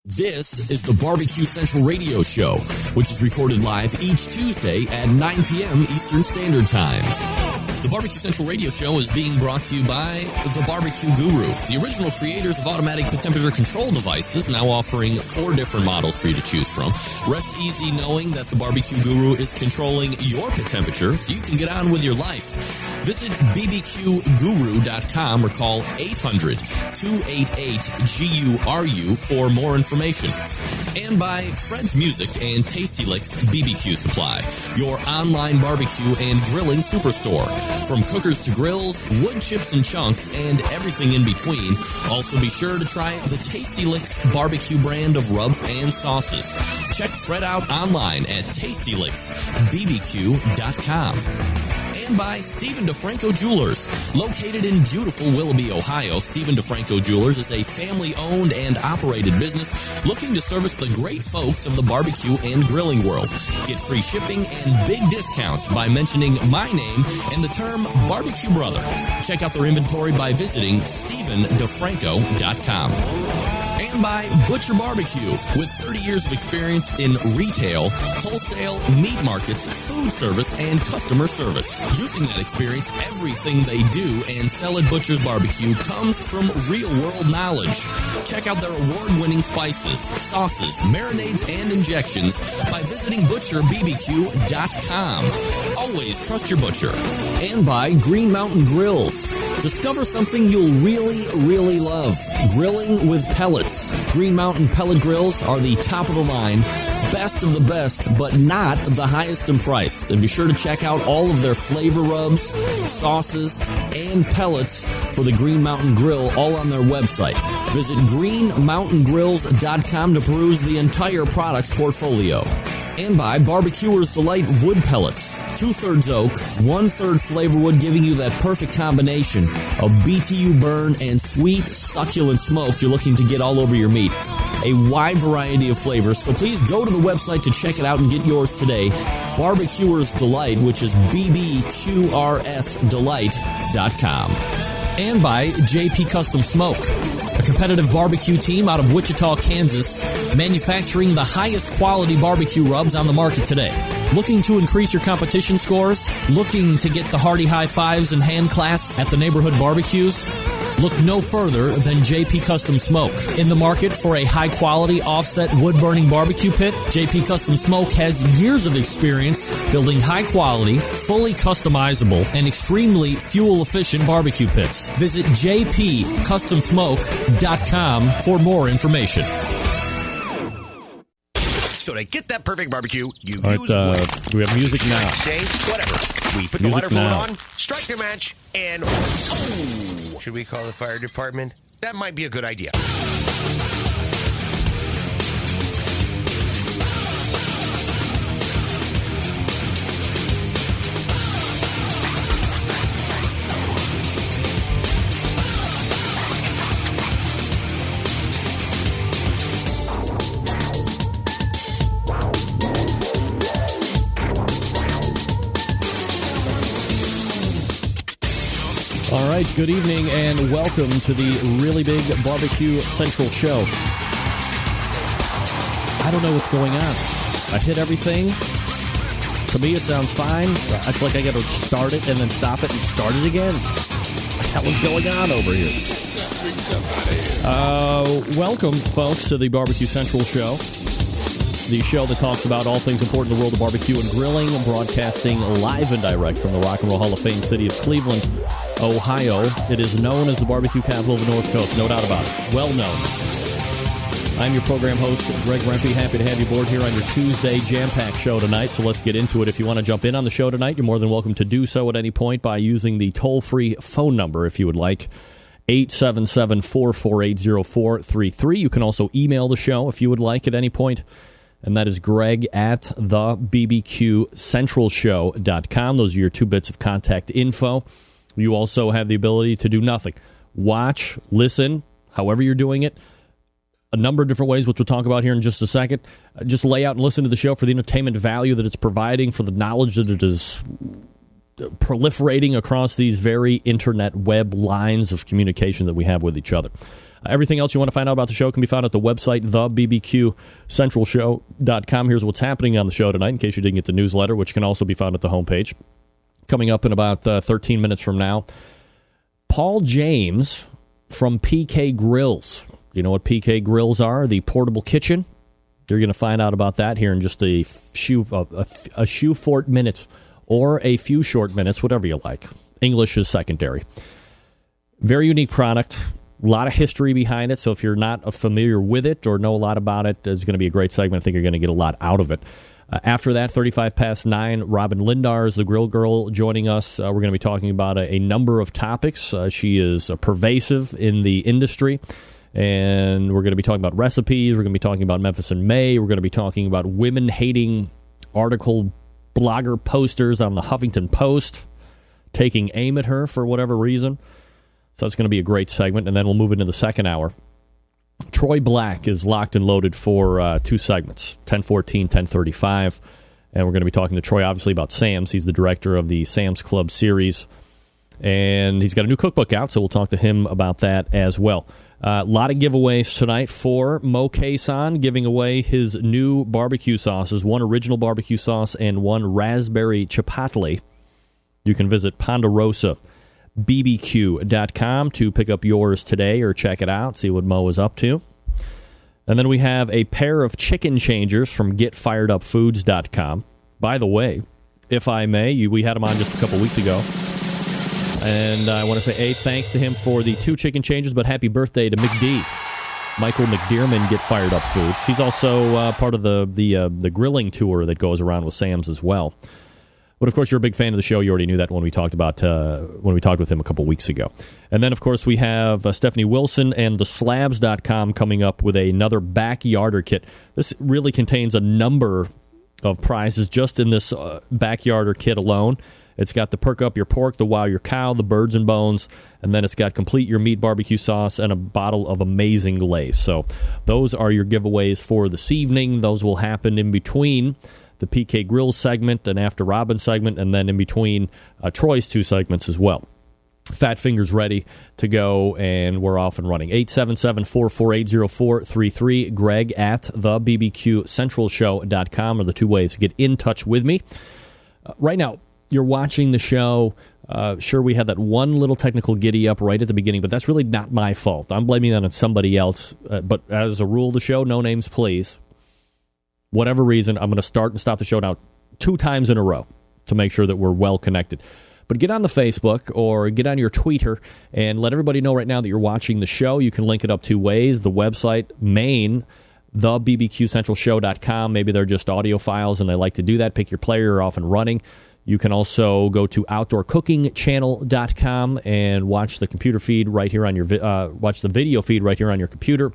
This is the Barbecue Central Radio Show, which is recorded live each Tuesday at 9 p.m. Eastern Standard Time. The Barbecue Central Radio Show is being brought to you by The Barbecue Guru, the original creators of automatic temperature control devices, now offering 4 different models for you to choose from. Rest easy knowing that The Barbecue Guru is controlling your pit temperature so you can get on with your life. Visit bbqguru.com or call 800-288-GURU for more information. And by Fred's Music and Tasty Licks BBQ Supply, your online barbecue and grilling superstore. From cookers to grills, wood chips and chunks, and everything in between. Also be sure to try the Tasty Licks barbecue brand of rubs and sauces. Check Fred out online at tastylicksbbq.com. And by Stephen DeFranco Jewelers. Located in beautiful Willoughby, Ohio, Stephen DeFranco Jewelers is a family-owned and operated business looking to service the great folks of the barbecue and grilling world. Get free shipping and big discounts by mentioning my name and the term Barbecue Brother. Check out their inventory by visiting StephenDeFranco.com. And by Butcher Barbecue, with 30 years of experience in retail, wholesale, meat markets, food service, and customer service. Using that experience, everything they do and sell at Butcher's Barbecue comes from real-world knowledge. Check out their award-winning spices, sauces, marinades, and injections by visiting ButcherBBQ.com. Always trust your butcher. And by Green Mountain Grills. Discover something you'll really love. Grilling with pellets. Green Mountain pellet grills are the top of the line, best of the best, but not the highest in price. And be sure to check out all of their flavor rubs, sauces, and pellets for the Green Mountain Grill, all on their website. Visit greenmountaingrills.com to peruse the entire products portfolio. And by Barbecuers Delight Wood Pellets. 2/3 oak, 1/3 flavor wood, giving you that perfect combination of BTU burn and sweet, succulent smoke you're looking to get all over your meat. A wide variety of flavors, so please go to the website to check it out and get yours today. Barbecuers Delight, which is bbqrsdelight.com. And by JP Custom Smoke, a competitive barbecue team out of Wichita, Kansas, manufacturing the highest quality barbecue rubs on the market today. Looking to increase your competition scores? Looking to get the hearty high fives and hand clasps at the neighborhood barbecues? Look no further than JP Custom Smoke. In the market for a high-quality offset wood-burning barbecue pit, JP Custom Smoke has years of experience building high-quality, fully customizable, and extremely fuel-efficient barbecue pits. Visit jpcustomsmoke.com for more information. So to get that perfect barbecue, you All use right, wood. we have music now. Say whatever. We put the Music water fluid now. on, strike the match, and should we call the fire department? That might be a good idea. All right, good evening and welcome to the Really Big Barbecue Central Show. I don't know what's going on. I hit everything. To me, it sounds fine. I feel like I got to start it and then stop it and start it again. What the hell is going on over here? Welcome, folks, to the Barbecue Central Show. The show that talks about all things important in the world of barbecue and grilling, broadcasting live and direct from the Rock and Roll Hall of Fame city of Cleveland, Ohio. It is known as the barbecue capital of the North Coast, no doubt about it. Well known. I'm your program host, Greg Rempe. Happy to have you aboard here on your Tuesday jam-packed show tonight, so let's get into it. If you want to jump in on the show tonight, you're more than welcome to do so at any point by using the toll-free phone number, if you would like, 877-448-0433. You can also email the show if you would like at any point, and that is Greg at thebbqcentralshow.com. Those are your 2 bits of contact info. You also have the ability to do nothing. Watch, listen, however you're doing it. A number of different ways, which we'll talk about here in just a second. Just lay out and listen to the show for the entertainment value that it's providing, for the knowledge that it is proliferating across these very internet web lines of communication that we have with each other. Everything else you want to find out about the show can be found at the website, thebbqcentralshow.com. Here's what's happening on the show tonight, in case you didn't get the newsletter, which can also be found at the homepage. Coming up in about 13 minutes from now, Paul James from PK Grills. You know what PK Grills are? The portable kitchen. You're going to find out about that here in just a few short minutes, or a few short minutes, whatever you like. English is secondary. Very unique product. A lot of history behind it, so if you're not familiar with it or know a lot about it, it's going to be a great segment. I think you're going to get a lot out of it. After that, 35 past 9, Robin Lindars, the Grill Girl, joining us. We're going to be talking about a number of topics. She is pervasive in the industry, and we're going to be talking about recipes. We're going to be talking about Memphis in May. We're going to be talking about women-hating article blogger posters on the Huffington Post taking aim at her for whatever reason. So that's going to be a great segment, and then we'll move into the second hour. Troy Black is locked and loaded for 2 segments, 10:14, 10:35, and we're going to be talking to Troy, obviously, about Sam's. He's the director of the Sam's Club series, and he's got a new cookbook out, so we'll talk to him about that as well. A lot of giveaways tonight for Mo Cason, giving away his new barbecue sauces, 1 original barbecue sauce and 1 raspberry chipotle. You can visit PonderosaBBQ.com to pick up yours today or check it out, see what Mo is up to. And then we have a pair of chicken changers from GetFiredUpFoods.com. By the way, if I may, we had him on just a couple weeks ago. And I want to say, thanks to him for the 2 chicken changers, but happy birthday to McD. Michael McDearman, Get Fired Up Foods. He's also part of the grilling tour that goes around with Sam's as well. But, of course, you're a big fan of the show. You already knew that when we talked with him a couple weeks ago. And then, of course, we have Stephanie Wilson and theslabs.com coming up with another backyarder kit. This really contains a number of prizes just in this backyarder kit alone. It's got the Perk Up Your Pork, the Wow Your Cow, the Birds and Bones, and then it's got Complete Your Meat barbecue sauce and a bottle of amazing glaze. So those are your giveaways for this evening. Those will happen in between the PK Grills segment and after Robin's segment, and then in between Troy's 2 segments as well. Fat Fingers ready to go, and we're off and running. 877-448-0433. Greg at thebbqcentralshow.com are the 2 ways to get in touch with me. Right now, you're watching the show. Sure, we had that one little technical giddy up right at the beginning, but that's really not my fault. I'm blaming that on somebody else. But as a rule of the show, no names, please. Whatever reason, I'm going to start and stop the show now 2 times in a row to make sure that we're well connected. But get on the Facebook or get on your Twitter and let everybody know right now that you're watching the show. You can link it up 2 ways. The website, main, thebbqcentralshow.com. Maybe they're just audio files and they like to do that. Pick your player, you're off and running. You can also go to outdoorcookingchannel.com and watch the computer feed right here on your watch the video feed right here on your computer.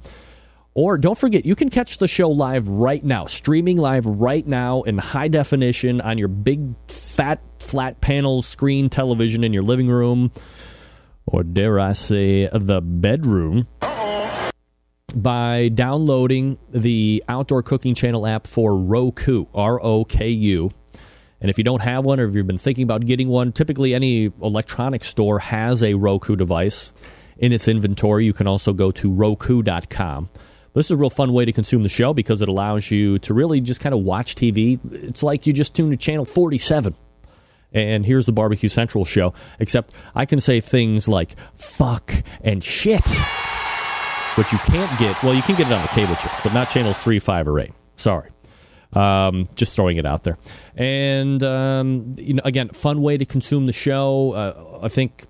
Or don't forget, you can catch the show live right now, streaming live right now in high definition on your big, fat, flat panel screen television in your living room, or dare I say, the bedroom, by downloading the Outdoor Cooking Channel app for Roku, R-O-K-U. And if you don't have one, or if you've been thinking about getting one, typically any electronics store has a Roku device in its inventory. You can also go to Roku.com. This is a real fun way to consume the show because it allows you to really just kind of watch TV. It's like you just tuned to Channel 47. And here's the Barbecue Central show, except I can say things like fuck and shit, which you can't get. Well, you can get it on the cable chips, but not channels 3, 5, or 8. Sorry. Just throwing it out there. And, again, fun way to consume the show. I think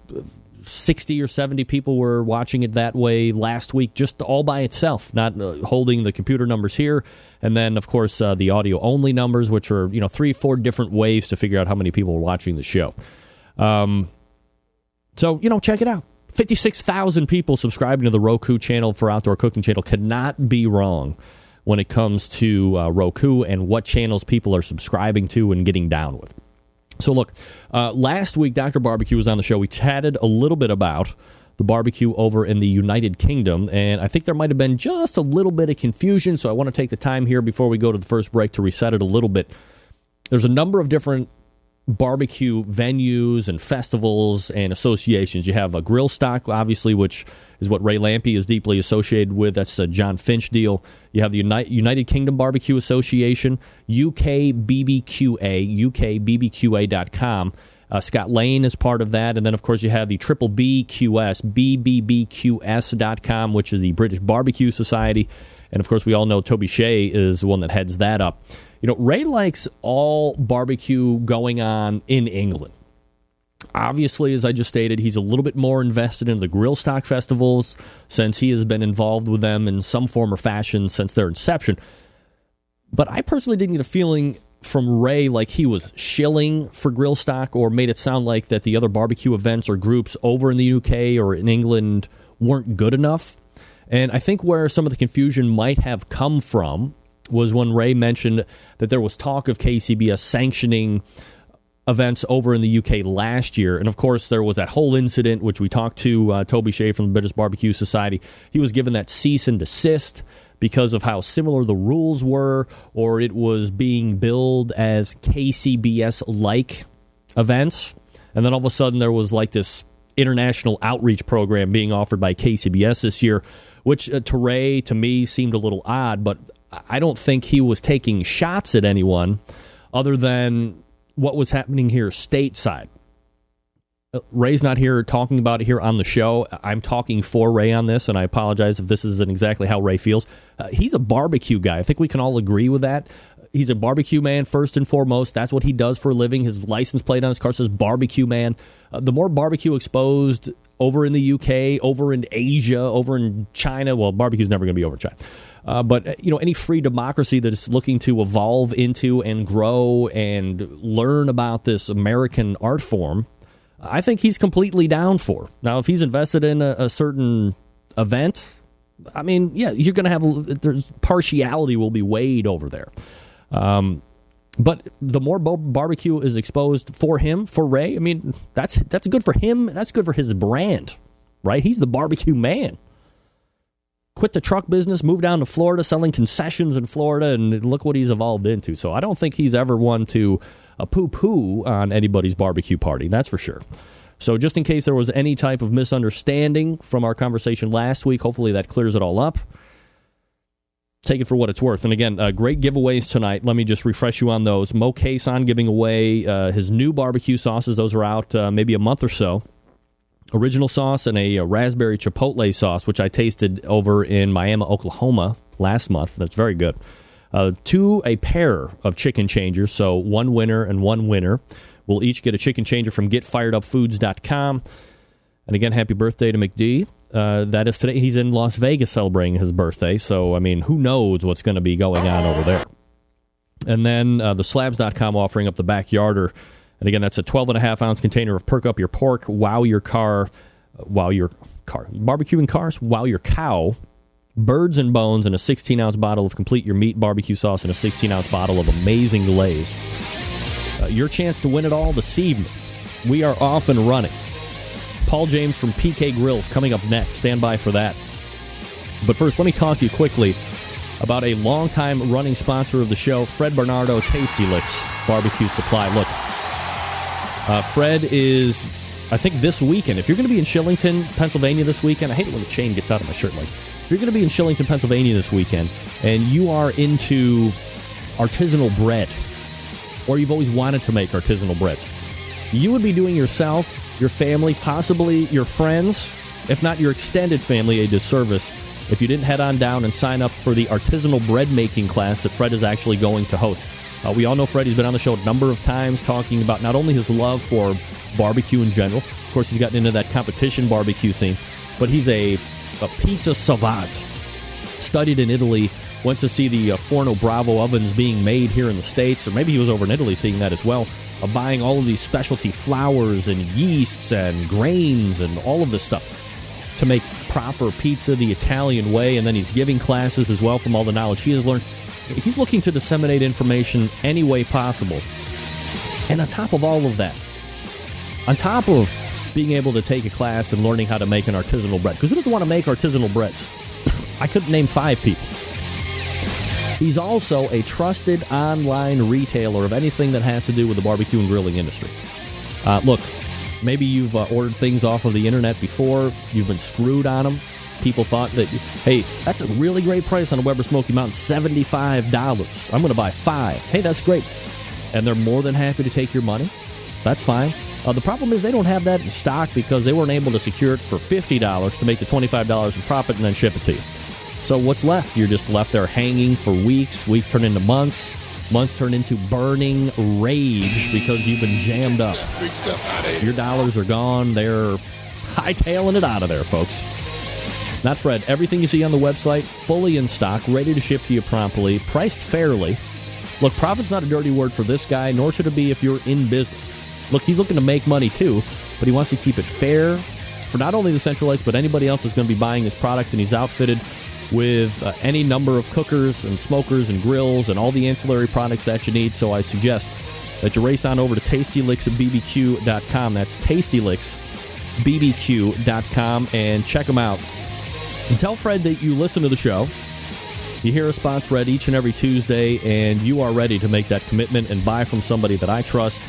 60 or 70 people were watching it that way last week, just all by itself, not holding the computer numbers here. And then, of course, the audio-only numbers, which are, 3-4 different ways to figure out how many people are watching the show. So, check it out. 56,000 people subscribing to the Roku channel for Outdoor Cooking Channel. Cannot be wrong when it comes to Roku and what channels people are subscribing to and getting down with. So look, last week Dr. Barbecue was on the show. We chatted a little bit about the barbecue over in the United Kingdom, and I think there might have been just a little bit of confusion, so I want to take the time here before we go to the first break to reset it a little bit. There's a number of different barbecue venues and festivals and associations. You have a Grill Stock, obviously, which is what Ray Lampe is deeply associated with. That's a John Finch deal. You have the United Kingdom Barbecue Association, UKBBQA, ukbbqa.com. Scott Lane is part of that. And then, of course, you have the Triple BQS, bbbqs.com, which is the British Barbecue Society. And, of course, we all know Toby Shea is the one that heads that up. You know, Ray likes all barbecue going on in England. Obviously, as I just stated, he's a little bit more invested in the Grill Stock festivals since he has been involved with them in some form or fashion since their inception. But I personally didn't get a feeling from Ray like he was shilling for Grill Stock or made it sound like that the other barbecue events or groups over in the UK or in England weren't good enough. And I think where some of the confusion might have come from was when Ray mentioned that there was talk of KCBS sanctioning events over in the UK last year. And, of course, there was that whole incident, which we talked to Toby Shea from the British Barbecue Society. He was given that cease and desist because of how similar the rules were, or it was being billed as KCBS-like events. And then all of a sudden there was like this international outreach program being offered by KCBS this year, which to Ray, to me, seemed a little odd, but I don't think he was taking shots at anyone other than what was happening here stateside. Ray's not here talking about it here on the show. I'm talking for Ray on this, and I apologize if this isn't exactly how Ray feels. He's a barbecue guy. I think we can all agree with that. He's a barbecue man first and foremost. That's what he does for a living. His license plate on his car says barbecue man. The more barbecue exposed over in the UK, over in Asia, over in China, well, barbecue's never going to be over in China. But, you know, any free democracy that is looking to evolve into and grow and learn about this American art form, I think he's completely down for. Now, if he's invested in a certain event, I mean, yeah, you're going to have, there's partiality will be weighed over there. But the more barbecue is exposed for him, for Ray, I mean, that's good for him. That's good for his brand, right? He's the barbecue man. Quit the truck business, move down to Florida, selling concessions in Florida, and look what he's evolved into. So I don't think he's ever one to poo-poo on anybody's barbecue party, that's for sure. So just in case there was any type of misunderstanding from our conversation last week, hopefully that clears it all up. Take it for what it's worth. And again, great giveaways tonight. Let me just refresh you on those. Mo Cason giving away his new barbecue sauces. Those are out maybe a month or so. Original sauce and a raspberry chipotle sauce, which I tasted over in Miami, Oklahoma last month. That's very good. A pair of chicken changers, so one winner and one winner. We'll each get a chicken changer from GetFiredUpFoods.com. And again, happy birthday to McD. That is today. He's in Las Vegas celebrating his birthday, so, I mean, who knows what's going to be going on over there. And then the Slabs.com offering up the Backyarder. And again, that's a 12.5-ounce container of Perk Up Your Pork, barbecuing cars, wow your cow, birds and bones, and a 16-ounce bottle of Complete Your Meat barbecue sauce and a 16-ounce bottle of Amazing Glaze. Your chance to win it all this evening. We are off and running. Paul James from PK Grills coming up next. Stand by for that. But first, let me talk to you quickly about a longtime running sponsor of the show, Fred Bernardo Tasty Licks Barbecue Supply. Look, Fred is, I think this weekend, if you're going to be in Shillington, Pennsylvania this weekend, I hate it when the chain gets out of my shirt. Like, if you're going to be in Shillington, Pennsylvania this weekend, and you are into artisanal bread, or you've always wanted to make artisanal breads, you would be doing yourself, your family, possibly your friends, if not your extended family, a disservice if you didn't head on down and sign up for the artisanal bread making class that Fred is actually going to host. We all know Fred. He's been on the show a number of times talking about not only his love for barbecue in general. Of course, he's gotten into that competition barbecue scene, but he's a pizza savant. Studied in Italy, went to see the Forno Bravo ovens being made here in the States, or maybe he was over in Italy seeing that as well, buying all of these specialty flours and yeasts and grains and all of this stuff to make proper pizza the Italian way, and then he's giving classes as well from all the knowledge he has learned. He's looking to disseminate information any way possible. And on top of all of that, on top of being able to take a class and learning how to make an artisanal bread, because who doesn't want to make artisanal breads? I couldn't name 5 people. He's also a trusted online retailer of anything that has to do with the barbecue and grilling industry. Look, maybe you've ordered things off of the internet before. You've been screwed on them. People thought that, hey, that's a really great price on a Weber Smoky Mountain, $75. I'm going to buy 5. Hey, that's great. And they're more than happy to take your money. That's fine. The problem is they don't have that in stock because they weren't able to secure it for $50 to make the $25 in profit and then ship it to you. So what's left? You're just left there hanging for weeks. Weeks turn into months. Months turn into burning rage because you've been jammed up. Your dollars are gone. They're hightailing it out of there, folks. Not Fred. Everything you see on the website, fully in stock, ready to ship to you promptly, priced fairly. Look, profit's not a dirty word for this guy, nor should it be if you're in business. Look, he's looking to make money too, but he wants to keep it fair for not only the Centralites, but anybody else who's going to be buying his product, and he's outfitted with any number of cookers and smokers and grills and all the ancillary products that you need. So I suggest that you race on over to TastyLicksBBQ.com. That's TastyLicksBBQ.com, and check them out. And tell Fred that you listen to the show. You hear a spot's read each and every Tuesday, and you are ready to make that commitment and buy from somebody that I trust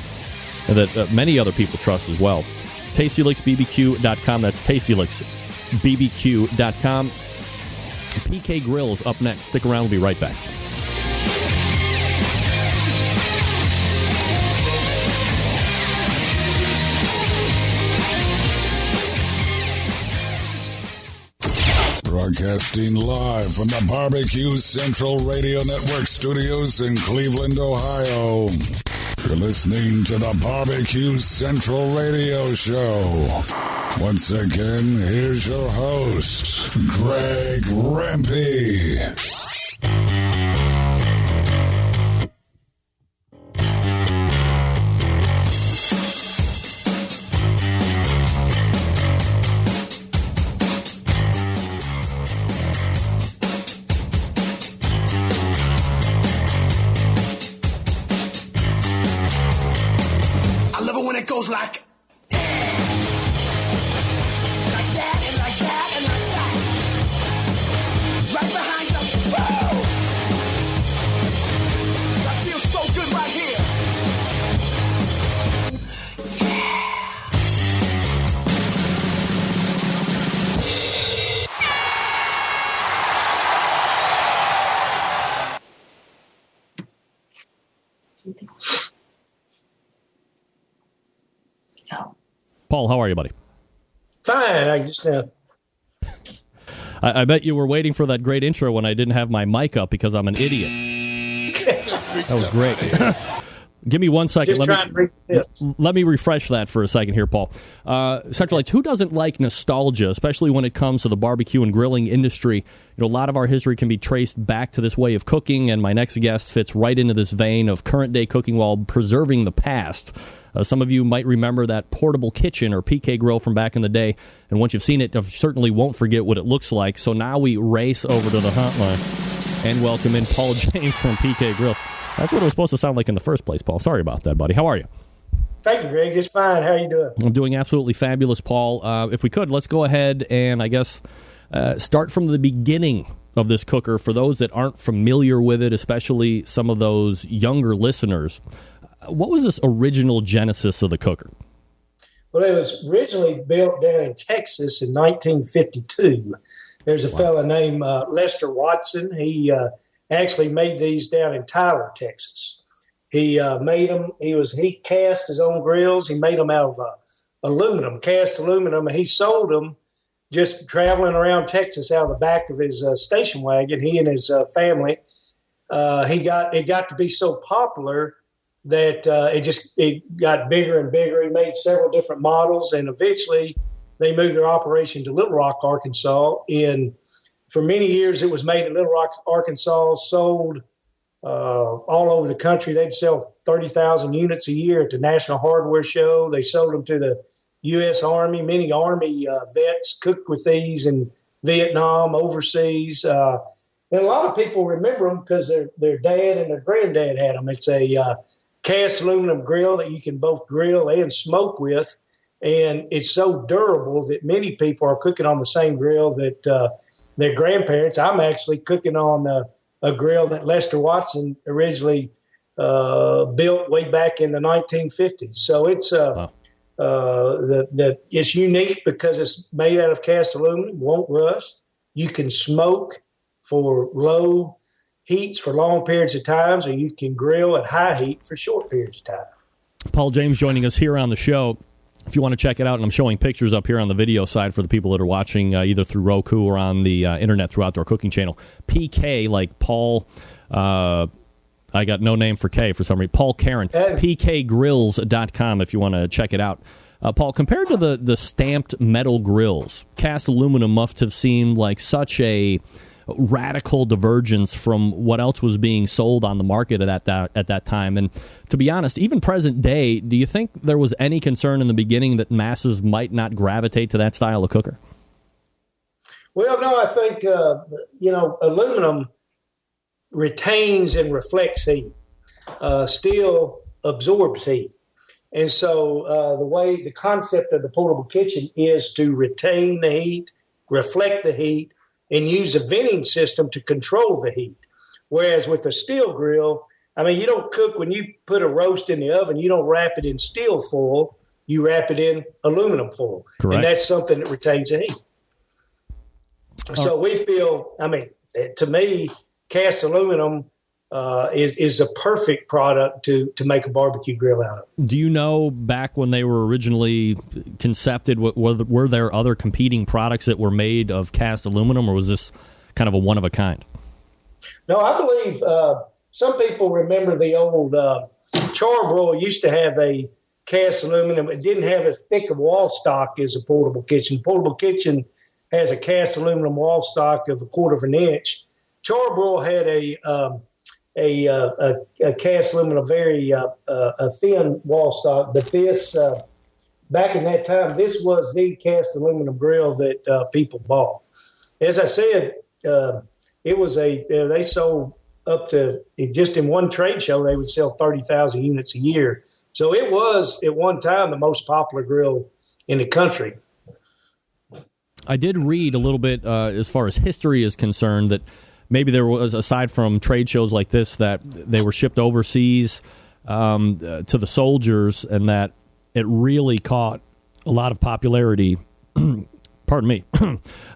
and that many other people trust as well. TastyLicksBBQ.com. That's TastyLicksBBQ.com. PK Grill's up next. Stick around. We'll be right back. Broadcasting live from the Barbecue Central Radio Network studios in Cleveland, Ohio. You're listening to the Barbecue Central Radio Show. Once again, here's your host, Greg Rempe. Goes like that and like that and like that. Right behind them. Whoa! That feels so good right here. Paul, how are you, buddy? Fine. I just I bet you were waiting for that great intro when I didn't have my mic up because I'm an idiot. That was great. Give me 1 second. Let me refresh that for a second here, Paul. Centralites, who doesn't like nostalgia, especially when it comes to the barbecue and grilling industry? You know, a lot of our history can be traced back to this way of cooking, and my next guest fits right into this vein of current-day cooking while preserving the past. Some of you might remember that portable kitchen or PK grill from back in the day, and once you've seen it, you certainly won't forget what it looks like. So now we race over to the hotline and welcome in Paul James from PK Grill. That's what it was supposed to sound like in the first place, Paul. Sorry about that, buddy. How are you? thank you, Greg. Just fine. How are you doing? I'm doing absolutely fabulous, Paul. If we could, let's go ahead and I guess start from the beginning of this cooker for those that aren't familiar with it, especially some of those younger listeners. What was this original genesis of the cooker? Well, it was originally built down in Texas in 1952. There's a fella named Lester Watson. He actually made these down in Tyler, Texas. He made them. He cast his own grills. He made them out of aluminum, cast aluminum, and he sold them just traveling around Texas out of the back of his station wagon. He and his family. It got to be so popular that it got bigger and bigger. He made several different models, and eventually they moved their operation to Little Rock, Arkansas. For many years, it was made at Little Rock, Arkansas, sold all over the country. They'd sell 30,000 units a year at the National Hardware Show. They sold them to the U.S. Army. Many Army vets cooked with these in Vietnam, overseas. And a lot of people remember them because their dad and their granddad had them. It's a cast aluminum grill that you can both grill and smoke with. And it's so durable that many people are cooking on the same grill that their grandparents. I'm actually cooking on a grill that Lester Watson originally built way back in the 1950s. So it's it's unique because it's made out of cast aluminum, won't rust. You can smoke for low heats for long periods of times, or you can grill at high heat for short periods of time. Paul James joining us here on the show. If you want to check it out, and I'm showing pictures up here on the video side for the people that are watching either through Roku or on the internet through Outdoor Cooking Channel. PK, like Paul, I got no name for K for some reason. Paul Karen, pkgrills.com if you want to check it out. Paul, compared to the stamped metal grills, cast aluminum must have seemed like such a radical divergence from what else was being sold on the market at that time. And to be honest, even present day, do you think there was any concern in the beginning that masses might not gravitate to that style of cooker? Well, no, I think, aluminum retains and reflects heat. Steel absorbs heat. And so the concept of the portable kitchen is to retain the heat, reflect the heat, and use a venting system to control the heat. Whereas with a steel grill, you don't cook when you put a roast in the oven, you don't wrap it in steel foil, you wrap it in aluminum foil. Correct. And that's something that retains the heat. So we feel, to me, cast aluminum is a perfect product to make a barbecue grill out of. Do you know back when they were originally concepted, were there other competing products that were made of cast aluminum, or was this kind of a one of a kind? No, I believe some people remember the old Char-Broil used to have a cast aluminum. It didn't have as thick a wall stock as a portable kitchen. Portable kitchen has a cast aluminum wall stock of 1/4 of an inch. Char-Broil had a cast aluminum, very a thin wall stock, but this back in that time, this was the cast aluminum grill that people bought. As I said, it was they sold up to, just in one trade show, they would sell 30,000 units a year. So it was at one time the most popular grill in the country. I did read a little bit as far as history is concerned that maybe there was, aside from trade shows like this, that they were shipped overseas to the soldiers, and that it really caught a lot of popularity pardon me,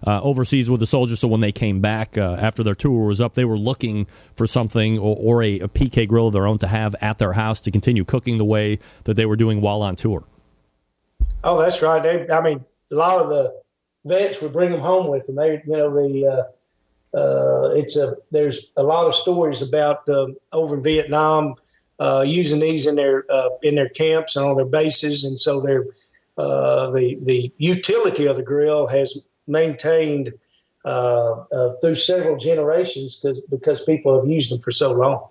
overseas with the soldiers. So when they came back after their tour was up, they were looking for something or a PK grill of their own to have at their house to continue cooking the way that they were doing while on tour. Oh, that's right. A lot of the vets would bring them home with them. There's a lot of stories about over in Vietnam using these in their camps and on their bases, and so the utility of the grill has maintained through several generations because people have used them for so long.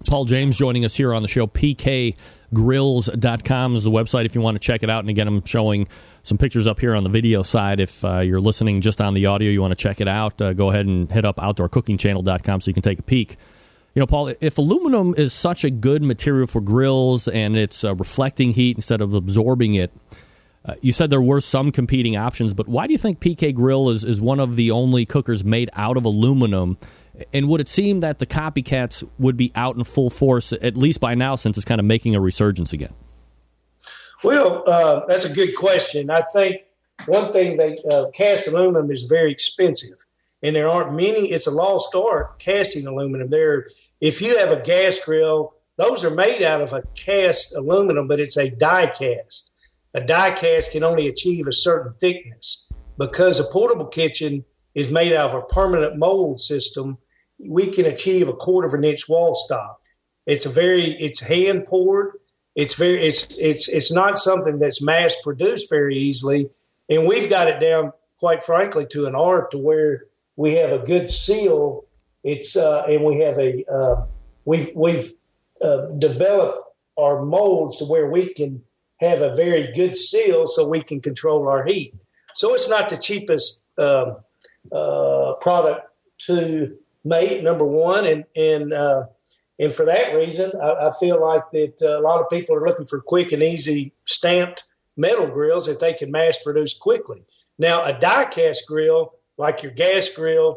Paul James joining us here on the show. pkgrills.com is the website if you want to check it out. And again, I'm showing some pictures up here on the video side. If you're listening just on the audio, you want to check it out, go ahead and hit up outdoorcookingchannel.com so you can take a peek. You know, Paul, if aluminum is such a good material for grills and it's reflecting heat instead of absorbing it, you said there were some competing options, but why do you think PK Grill is one of the only cookers made out of aluminum? And would it seem that the copycats would be out in full force, at least by now, since it's kind of making a resurgence again? Well, that's a good question. I think one thing, cast aluminum is very expensive, and there aren't many. It's a lost art, casting aluminum. If you have a gas grill, those are made out of a cast aluminum, but it's a die cast. A die cast can only achieve a certain thickness. Because a portable kitchen is made out of a permanent mold system, we can achieve 1/4 of an inch wall stock. It's hand poured. It's not something that's mass produced very easily. And we've got it down, quite frankly, to an art to where we have a good seal. And we have we've developed our molds to where we can have a very good seal so we can control our heat. So it's not the cheapest product to make, number one, and for that reason, I feel like that a lot of people are looking for quick and easy stamped metal grills that they can mass produce quickly. Now, a die cast grill, like your gas grill,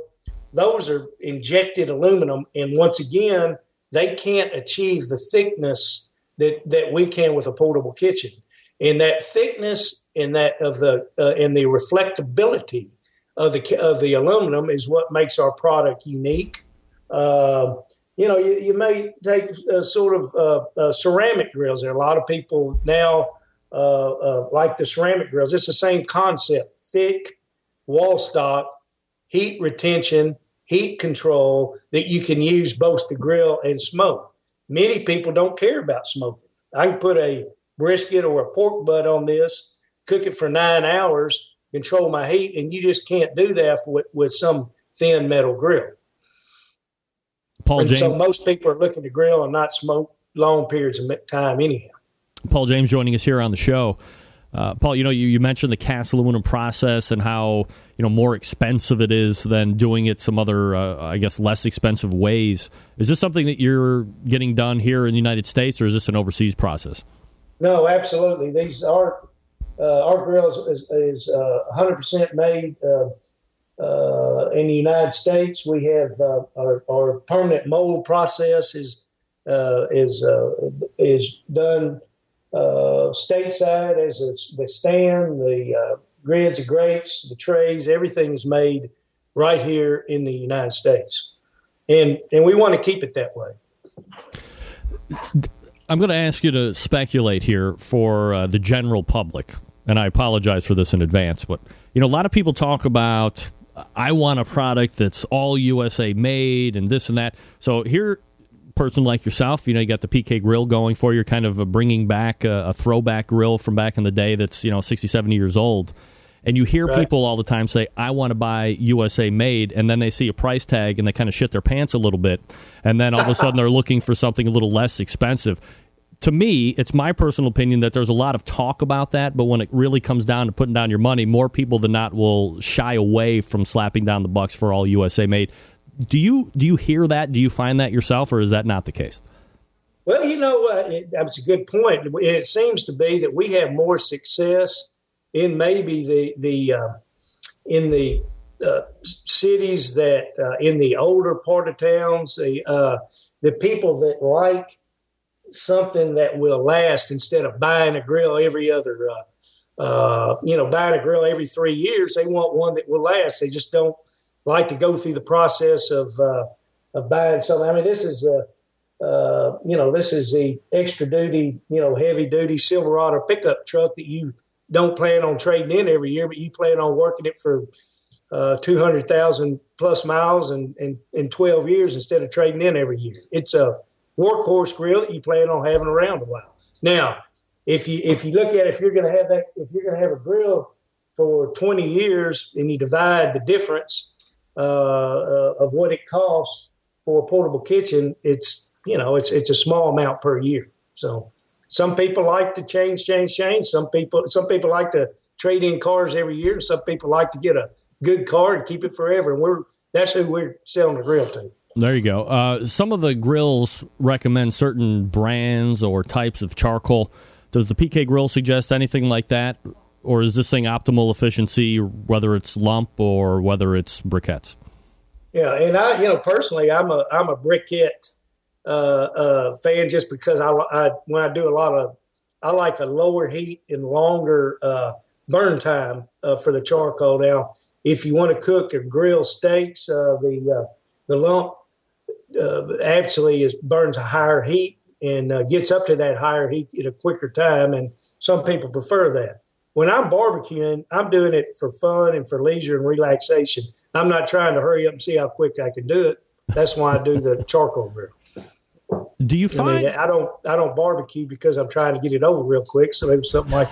those are injected aluminum, and once again, they can't achieve the thickness that we can with a portable kitchen. And that thickness and that of the and the reflectability of the aluminum is what makes our product unique. You may take sort of ceramic grills. There are a lot of people now like the ceramic grills. It's the same concept: thick wall stock, heat retention, heat control that you can use both to grill and smoke. Many people don't care about smoking. I can put a brisket or a pork butt on this, cook it for 9 hours, control my heat, and you just can't do that with some thin metal grill. Paul James. So most people are looking to grill and not smoke long periods of time anyhow. Paul James joining us here on the show. Paul, you mentioned the cast aluminum process and how more expensive it is than doing it some other, less expensive ways. Is this something that you're getting done here in the United States, or is this an overseas process? No, absolutely. These are our grill is 100% made in the United States. We have our permanent mold process is done stateside, as the stand, the grids, the grates, the trays, everything is made right here in the United States. And we want to keep it that way. I'm going to ask you to speculate here for the general public, and I apologize for this in advance, but a lot of people talk about, I want a product that's all USA made and this and that. So here, person like yourself, you got the PK grill going for you, kind of bringing back a throwback grill from back in the day that's 60, 70 years old. And you hear people all the time say, I want to buy USA made, and then they see a price tag and they kind of shit their pants a little bit, and then all of a sudden they're looking for something a little less expensive. To me, it's my personal opinion that there's a lot of talk about that, but when it really comes down to putting down your money, more people than not will shy away from slapping down the bucks for all USA made. Do you hear that? Do you find that yourself, or is that not the case? Well, that's a good point. It seems to be that we have more success in maybe in the cities that in the older part of towns, the people that like something that will last instead of buying a grill every other, buying a grill every 3 years. They want one that will last. They just don't like to go through the process of buying something. I mean, this is the extra duty, heavy duty Silverado pickup truck that you don't plan on trading in every year, but you plan on working it for 200,000 plus miles and 12 years instead of trading in every year. It's a workhorse grill that you plan on having around a while. Now, if you look at it, if you're going to have a grill for 20 years and you divide the difference of what it costs for a portable kitchen, it's a small amount per year. So some people like to change. Some people like to trade in cars every year. Some people like to get a good car and keep it forever. And that's who we're selling the grill to. There you go. Some of the grills recommend certain brands or types of charcoal. Does the PK grill suggest anything like that? Or is this thing optimal efficiency, whether it's lump or whether it's briquettes? Yeah, and I, personally, I'm a briquette fan just because when I do I like a lower heat and longer burn time for the charcoal. Now, if you want to cook or grill steaks, the lump actually burns a higher heat and gets up to that higher heat at a quicker time, and some people prefer that. When I'm barbecuing, I'm doing it for fun and for leisure and relaxation. I'm not trying to hurry up and see how quick I can do it. That's why I do the charcoal grill. Do you find I don't barbecue because I'm trying to get it over real quick? So maybe something like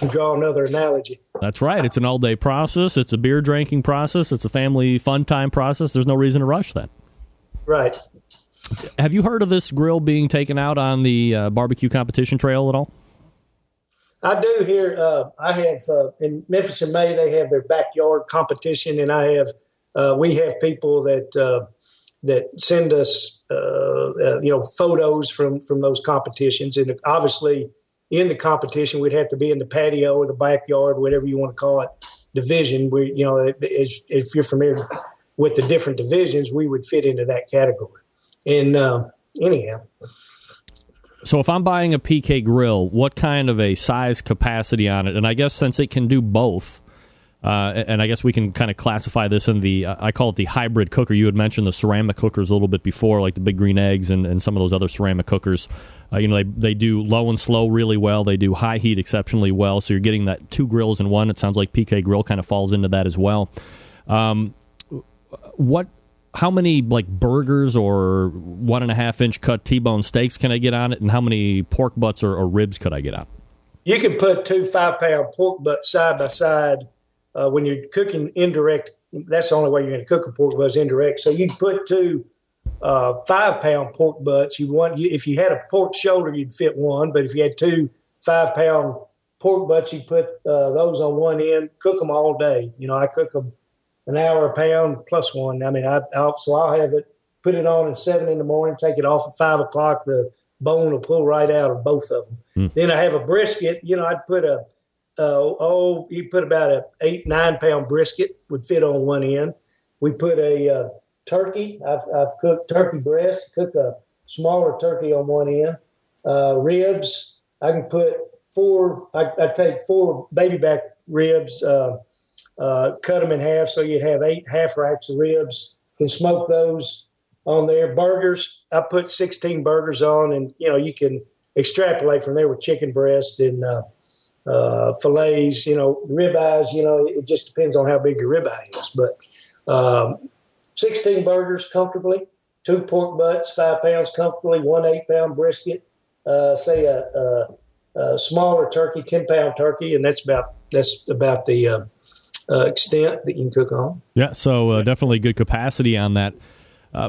draw another analogy. That's right. It's an all-day process. It's a beer drinking process. It's a family fun time process. There's no reason to rush that. Right. Have you heard of this grill being taken out on the barbecue competition trail at all? I do hear. I have in Memphis in May. They have their backyard competition, and we have people that send us photos from those competitions. And obviously, in the competition, we'd have to be in the patio or the backyard, whatever you want to call it, division. If you're familiar with the different divisions, we would fit into that category. And anyhow. So if I'm buying a PK grill, what kind of a size capacity on it? And I guess since it can do both, and I guess we can kind of classify this in the, I call it the hybrid cooker. You had mentioned the ceramic cookers a little bit before, like the Big Green Eggs and some of those other ceramic cookers. They do low and slow really well. They do high heat exceptionally well. So you're getting that 2 grills in one. It sounds like PK Grill kind of falls into that as well. How many like burgers or 1.5-inch cut T-bone steaks can I get on it, and how many pork butts or ribs could I get on? You can put 2 5-pound pork butts side by side when you're cooking indirect. That's the only way you're going to cook a pork butt is indirect. So you put 2 5-pound pork butts. If you had a pork shoulder, you'd fit one. But if you had 2 5-pound pork butts, you put those on one end. Cook them all day. I cook them an hour a pound plus one. I mean, I'll have it, put it on at 7 in the morning, take it off at 5 o'clock. The bone will pull right out of both of them. Then I have a brisket. I'd put you put about a 8-9 pound brisket would fit on one end. We put a turkey. I've cooked turkey breast. Cook a smaller turkey on one end. Ribs. I can put 4. I take 4 baby back ribs. Cut them in half so you'd have 8 half racks of ribs. Can smoke those on there. Burgers, I put 16 burgers on, and you can extrapolate from there with chicken breast and fillets. Ribeyes. It just depends on how big your ribeye is. But 16 burgers comfortably, 2 pork butts, 5 pounds comfortably, 1 8-pound brisket. Say a smaller turkey, 10-pound turkey, and that's about the extent that you can cook on. Yeah, so definitely good capacity on that.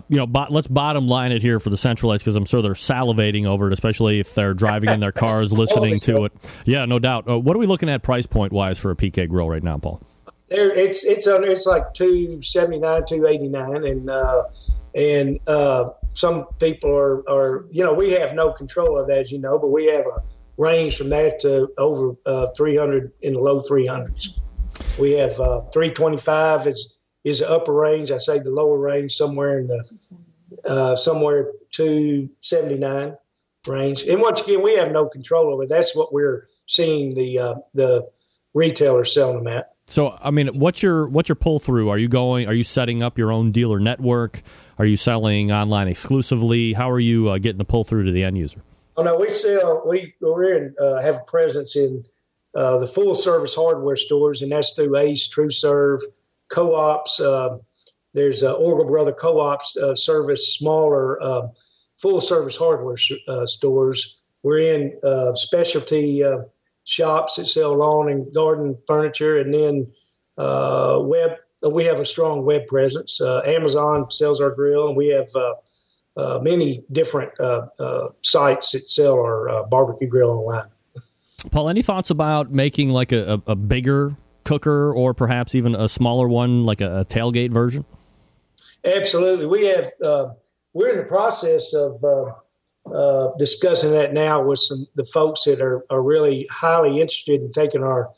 Let's bottom line it here for the Centralites, because I'm sure they're salivating over it, especially if they're driving in their cars listening to it. Yeah, no doubt. What are we looking at price point wise for a PK Grill right now, Paul? It's like $279, $289, and some people are we have no control of that, as you know, but we have a range from that to over 300 in the low 300s. We have 325 is the upper range. I say the lower range somewhere in the somewhere 279 range. And once again, we have no control over it. That's what we're seeing the retailers selling them at. So, I mean, what's your pull through? Are you setting up your own dealer network? Are you selling online exclusively? How are you getting the pull through to the end user? Oh no, have a presence in the full service hardware stores, and that's through Ace, TrueServe, co-ops. There's Oracle Brother co-ops service smaller full service hardware stores. We're in specialty shops that sell lawn and garden furniture, and then web. We have a strong web presence. Amazon sells our grill, and we have many different sites that sell our barbecue grill online. Paul, any thoughts about making like a bigger cooker, or perhaps even a smaller one, like a tailgate version? Absolutely. We have. We're in the process of discussing that now with the folks that are really highly interested in taking our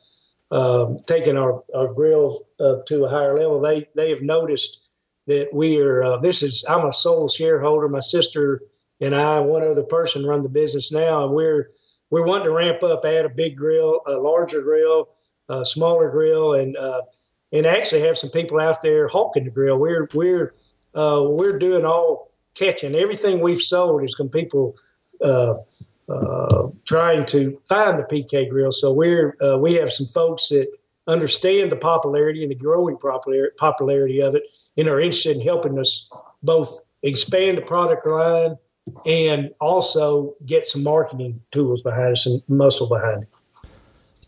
grill to a higher level. They have noticed that we are. I'm a sole shareholder. My sister and I, one other person, run the business now, and we're wanting to ramp up, add a big grill, a larger grill, a smaller grill, and actually have some people out there hawking the grill. We're doing all catching. Everything we've sold is from people trying to find the PK grill. So we have some folks that understand the popularity and the growing popularity of it, and are interested in helping us both expand the product line and also get some marketing tools behind us and muscle behind it.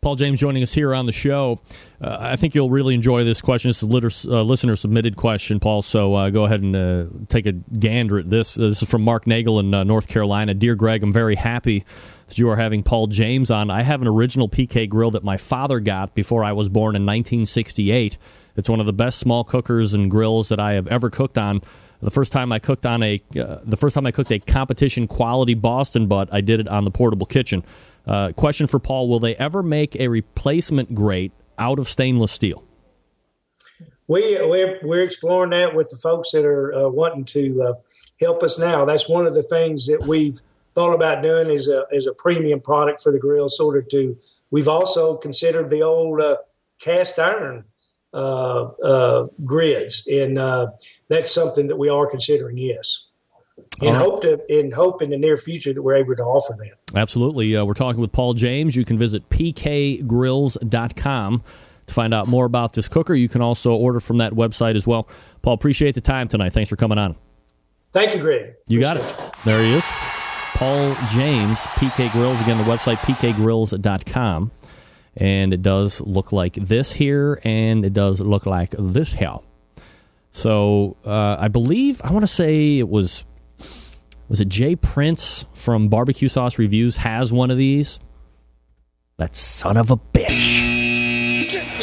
Paul James joining us here on the show. I think you'll really enjoy this question. It's a listener-submitted question, Paul, so go ahead and take a gander at this. This is from Mark Nagel in North Carolina. Dear Greg, I'm very happy that you are having Paul James on. I have an original PK grill that my father got before I was born in 1968. It's one of the best small cookers and grills that I have ever cooked on. The first time I cooked a competition quality Boston butt, I did it on the portable kitchen. Question for Paul: will they ever make a replacement grate out of stainless steel? We're exploring that with the folks that are wanting to help us now. That's one of the things that we've thought about doing is a premium product for the grill, sort of to. We've also considered the old cast iron grids, and that's something that we are considering. Yes. And hope in the near future that we're able to offer that. Absolutely. We're talking with Paul James. You can visit pkgrills.com to find out more about this cooker. You can also order from that website as well. Paul, appreciate the time tonight. Thanks for coming on. Thank you, Greg. You got it. There he is. Paul James, PK Grills. Again, the website, pkgrills.com. And it does look like this here, and it does look like this here. So I believe, I want to say it was it Jay Prince from Barbecue Sauce Reviews has one of these? That son of a bitch.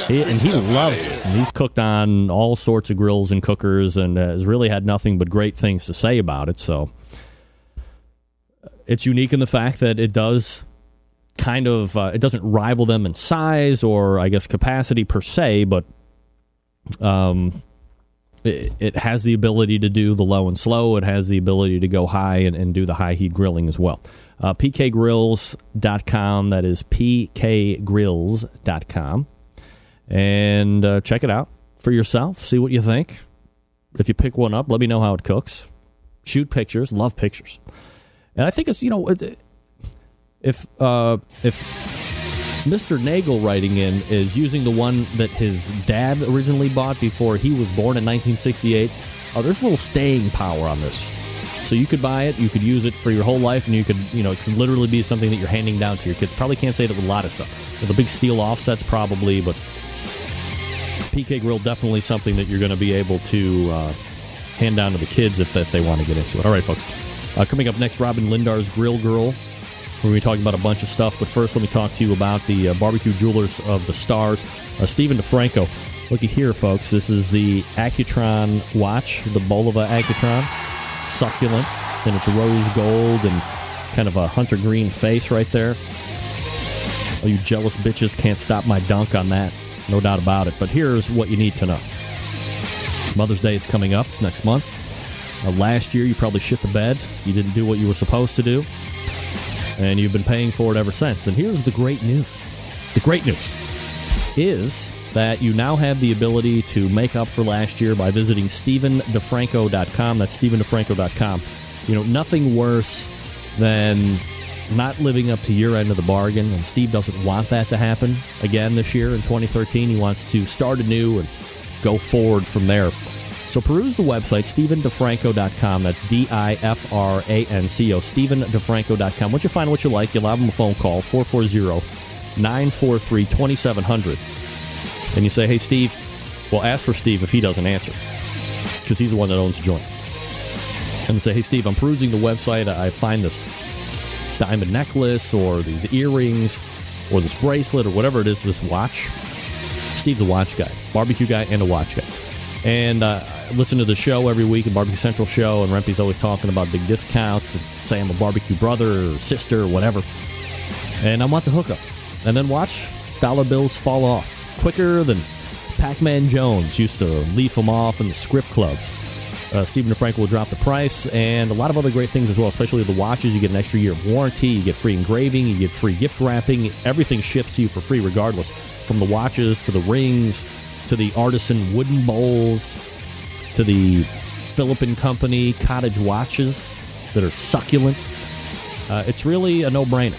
He loves it. And he's cooked on all sorts of grills and cookers and has really had nothing but great things to say about it. So it's unique in the fact that it does kind of, it doesn't rival them in size or, I guess, capacity per se, but it has the ability to do the low and slow. It has the ability to go high and do the high heat grilling as well. pkgrills.com. That is pkgrills.com. And check it out for yourself. See what you think. If you pick one up, let me know how it cooks. Shoot pictures. Love pictures. And I think it's, if Mr. Nagel writing in is using the one that his dad originally bought before he was born in 1968, there's a little staying power on this. So you could buy it, you could use it for your whole life, and you could, it could literally be something that you're handing down to your kids. Probably can't say that with a lot of stuff. With the big steel offsets, probably, but PK Grill, definitely something that you're going to be able to hand down to the kids if they want to get into it. All right, folks. Coming up next, Robin Lindar's Grill Girl. We're going to be talking about a bunch of stuff, but first let me talk to you about the Barbecue Jewelers of the Stars. Stephen DeFranco. Looky here, folks. This is the Accutron watch, the Bulova Accutron. Succulent. And it's rose gold and kind of a hunter green face right there. Oh, you jealous bitches can't stop my dunk on that. No doubt about it. But here's what you need to know. Mother's Day is coming up. It's next month. Last year, you probably shit the bed. You didn't do what you were supposed to do. And you've been paying for it ever since. And here's the great news. The great news is that you now have the ability to make up for last year by visiting StephenDeFranco.com. That's StephenDeFranco.com. Nothing worse than not living up to your end of the bargain. And Steve doesn't want that to happen again this year in 2013. He wants to start anew and go forward from there. So peruse the website, StephenDeFranco.com. That's DIFRANCO, StephenDeFranco.com. Once you find what you like, you'll have him a phone call, 440-943-2700. And you say, hey, Steve, well, ask for Steve if he doesn't answer, because he's the one that owns the joint. And say, hey, Steve, I'm perusing the website. I find this diamond necklace or these earrings or this bracelet or whatever it is, this watch. Steve's a watch guy, barbecue guy and a watch guy. And listen to the show every week, the Barbecue Central show, and Rempe's always talking about big discounts, and say I'm a barbecue brother or sister or whatever. And I want the hookup. And then watch dollar bills fall off quicker than Pac-Man Jones used to leaf them off in the script clubs. Stephen DeFranco will drop the price, and a lot of other great things as well, especially the watches. You get an extra year of warranty, you get free engraving, you get free gift wrapping. Everything ships to you for free regardless, from the watches to the rings to the artisan wooden bowls, to the Philip & Company cottage watches that are succulent. It's really a no-brainer.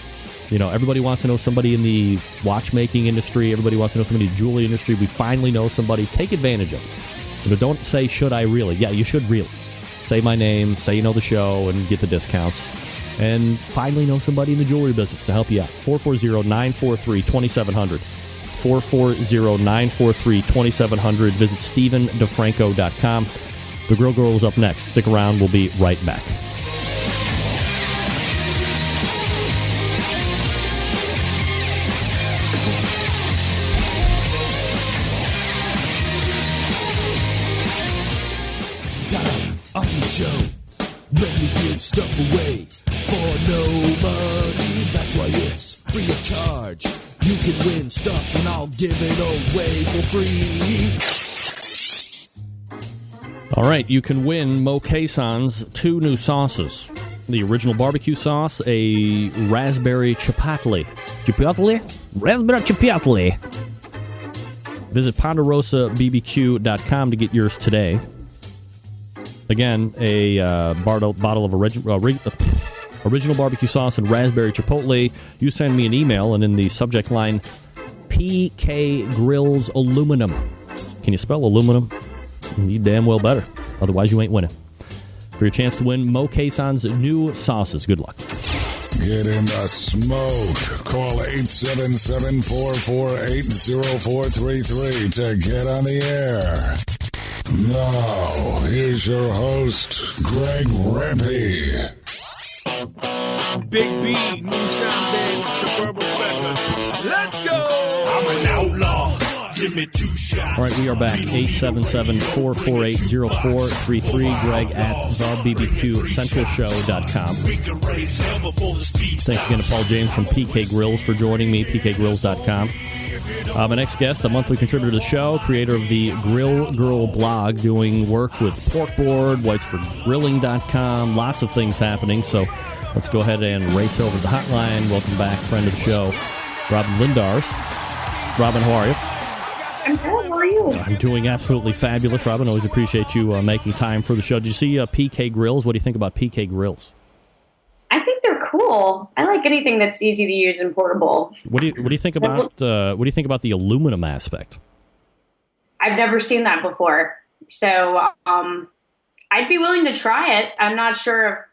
Everybody wants to know somebody in the watchmaking industry. Everybody wants to know somebody in the jewelry industry. We finally know somebody. Take advantage of it. Don't say, should I really? Yeah, you should really. Say my name, say you know the show, and get the discounts. And finally know somebody in the jewelry business to help you out. 440-943-2700. 440-943-2700. Visit StephenDeFranco.com. The Grill Girl is up next. Stick around. We'll be right back. Time on the show when we give stuff away for no money. That's why it's free of charge. You can win stuff and I'll give it away for free. All right, you can win Mo Queson's 2 new sauces. The original barbecue sauce, a raspberry chipotle. Chipotle? Raspberry chipotle. Visit PonderosaBBQ.com to get yours today. Again, a bottle of original barbecue sauce and raspberry chipotle. You send me an email, and in the subject line, PK Grills Aluminum. Can you spell aluminum? You damn well better. Otherwise, you ain't winning. For your chance to win Mo Queson's new sauces. Good luck. Get in the smoke. Call 877-448-0433 to get on the air. Now, here's your host, Greg Rempe. Big B, Moonshine Band, Suburban Records. Let's go! I'm an outlaw. Give me 2 shots. All right, we are back. 877-448-0433. Greg at thebbqcentralshow.com. Thanks again to Paul James from PK Grills for joining me, pkgrills.com. My next guest, a monthly contributor to the show, creator of the Grill Girl blog, doing work with Porkboard, whitesforgrilling.com, lots of things happening. So let's go ahead and race over to the hotline. Welcome back, friend of the show, Robin Lindars. Robin, how are you? I'm good. How are you? I'm doing absolutely fabulous, Robin. Always appreciate you making time for the show. Did you see PK Grills? What do you think about PK Grills? I think they're cool. I like anything that's easy to use and portable. What do you think about the aluminum aspect? I've never seen that before, so I'd be willing to try it. I'm not sure.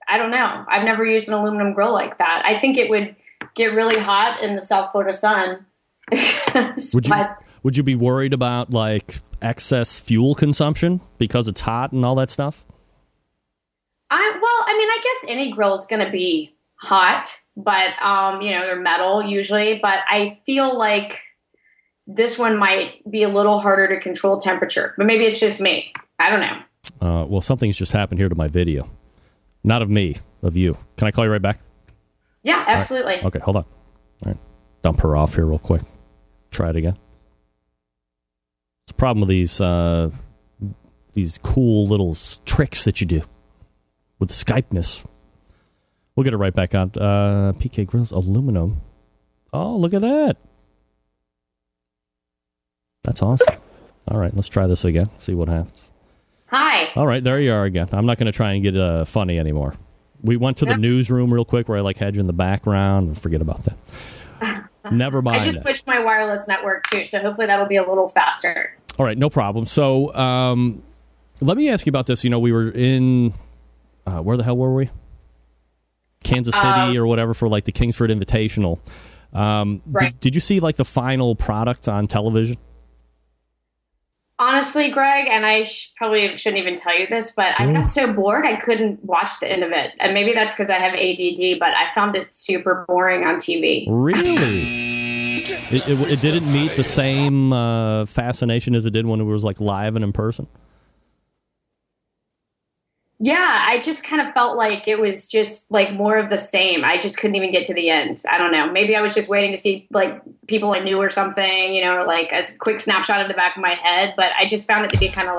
I don't know. I've never used an aluminum grill like that. I think it would get really hot in the South Florida sun. Would you be worried about like excess fuel consumption because it's hot and all that stuff? I guess any grill is going to be hot, but they're metal usually. But I feel like this one might be a little harder to control temperature. But maybe it's just me. I don't know. Well, something's just happened here to my video. Not of me, of you. Can I call you right back? Yeah, absolutely. Right. Okay, hold on. All right, dump her off here real quick. Try it again. It's a problem with these cool little tricks that you do with Skypeness. We'll get it right back on. PK Grills aluminum. Oh, look at that. That's awesome. All right, let's try this again. See what happens. Hi. All right, there you are again. I'm not going to try and get funny anymore. We went to the newsroom real quick where I had you in the background. Forget about that. Never mind. I just switched my wireless network too, so hopefully that'll be a little faster. All right, no problem. So let me ask you about this. We were in, where the hell were we? Kansas City or whatever for the Kingsford Invitational. Right. Did you see the final product on television? Honestly, Greg, and I probably shouldn't even tell you this, but I got so bored I couldn't watch the end of it. And maybe that's because I have ADD, but I found it super boring on TV. Really? It didn't meet the same fascination as it did when it was live and in person? Yeah, I just kind of felt like it was just more of the same. I just couldn't even get to the end. I don't know. Maybe I was just waiting to see people I knew or something, a quick snapshot of the back of my head. But I just found it to be kind of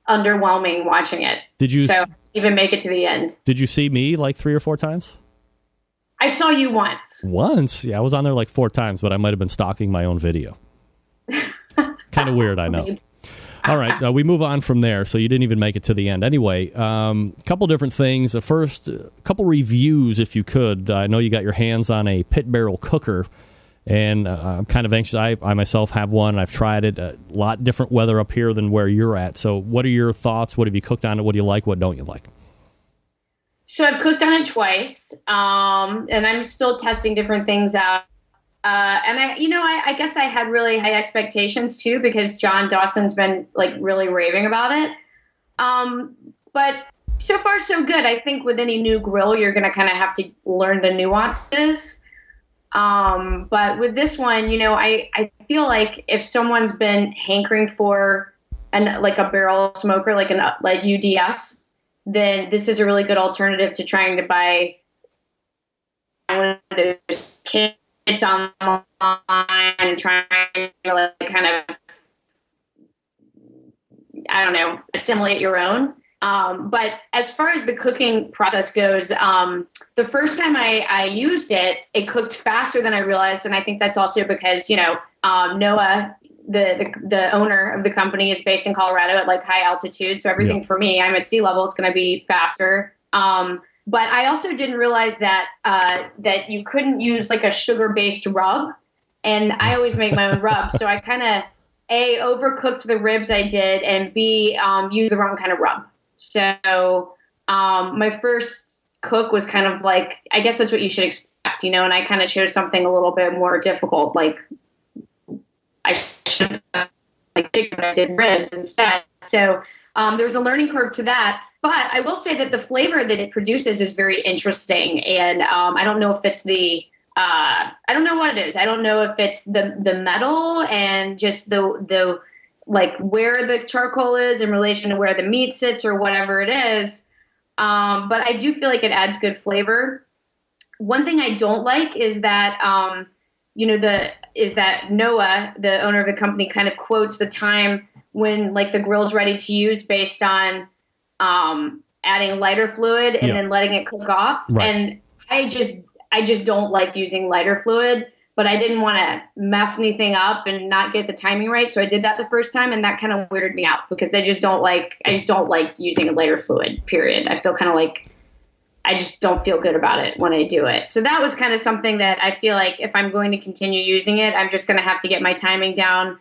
underwhelming watching it. Did you even make it to the end? Did you see me 3 or 4 times? I saw you once. Once? Yeah, I was on there 4 times, but I might have been stalking my own video. Kind of weird, I know. All right, we move on from there. So you didn't even make it to the end. Anyway, a couple different things. First, a couple reviews, if you could. I know you got your hands on a pit barrel cooker, and I'm kind of anxious. I myself have one. I've tried it. A lot different weather up here than where you're at. So what are your thoughts? What have you cooked on it? What do you like? What don't you like? So I've cooked on it twice, and I'm still testing different things out. And I guess I had really high expectations too, because John Dawson's been really raving about it. But so far so good. I think with any new grill, you're going to kind of have to learn the nuances. But with this one, I feel like if someone's been hankering for a barrel smoker, like UDS, then this is a really good alternative to trying to buy one of those kits online and trying to kind of I don't know, assimilate your own. But as far as the cooking process goes, the first time I used it, it cooked faster than I realized. And I think that's also because, Noah, the owner of the company, is based in Colorado at like high altitude. So everything for me, I'm at sea level, it's going to be faster. But I also didn't realize that that you couldn't use like a sugar-based rub. And I always make my own rub. So I kind of, A, overcooked the ribs I did, and B, used the wrong kind of rub. So my first cook was kind of like, I guess that's what you should expect, and I kind of chose something a little bit more difficult. Like I should have like chicken, I did ribs instead. So there's a learning curve to that. But I will say that the flavor that it produces is very interesting. And I don't know if it's I don't know what it is. I don't know if it's the metal and just the like where the charcoal is in relation to where the meat sits or whatever it is. But I do feel like it adds good flavor. One thing I don't like is that, that Noah, the owner of the company, kind of quotes the time when like the grill's ready to use based on adding lighter fluid and then letting it cook off. Right. And I just don't like using lighter fluid, but I didn't want to mess anything up and not get the timing right. So I did that the first time, and that kind of weirded me out because I just don't like using a lighter fluid, period. I feel kind of like I just don't feel good about it when I do it. So that was kind of something that I feel like if I'm going to continue using it, I'm just going to have to get my timing down.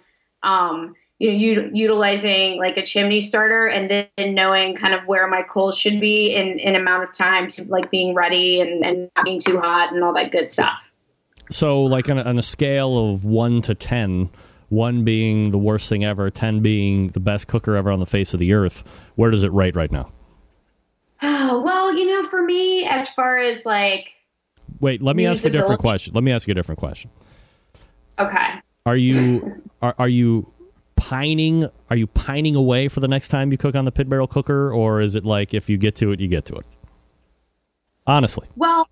Utilizing like a chimney starter and then knowing kind of where my coals should be in amount of time to like being ready and not being too hot and all that good stuff. So like on a scale of 1 to 10, 1 being the worst thing ever, 10 being the best cooker ever on the face of the earth, where does it rate right now? Oh, well, for me, as far as like... Wait, let me ask you a different question. Okay. Are you pining away for the next time you cook on the pit barrel cooker, or is it like if you get to it, you get to it? Honestly. Well,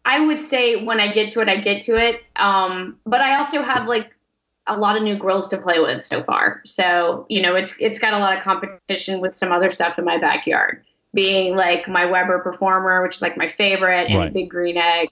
I would say when I get to it, I get to it. But I also have like a lot of new grills to play with so far. So, it's got a lot of competition with some other stuff in my backyard, being like my Weber Performer, which is like my favorite, and Big Green Egg,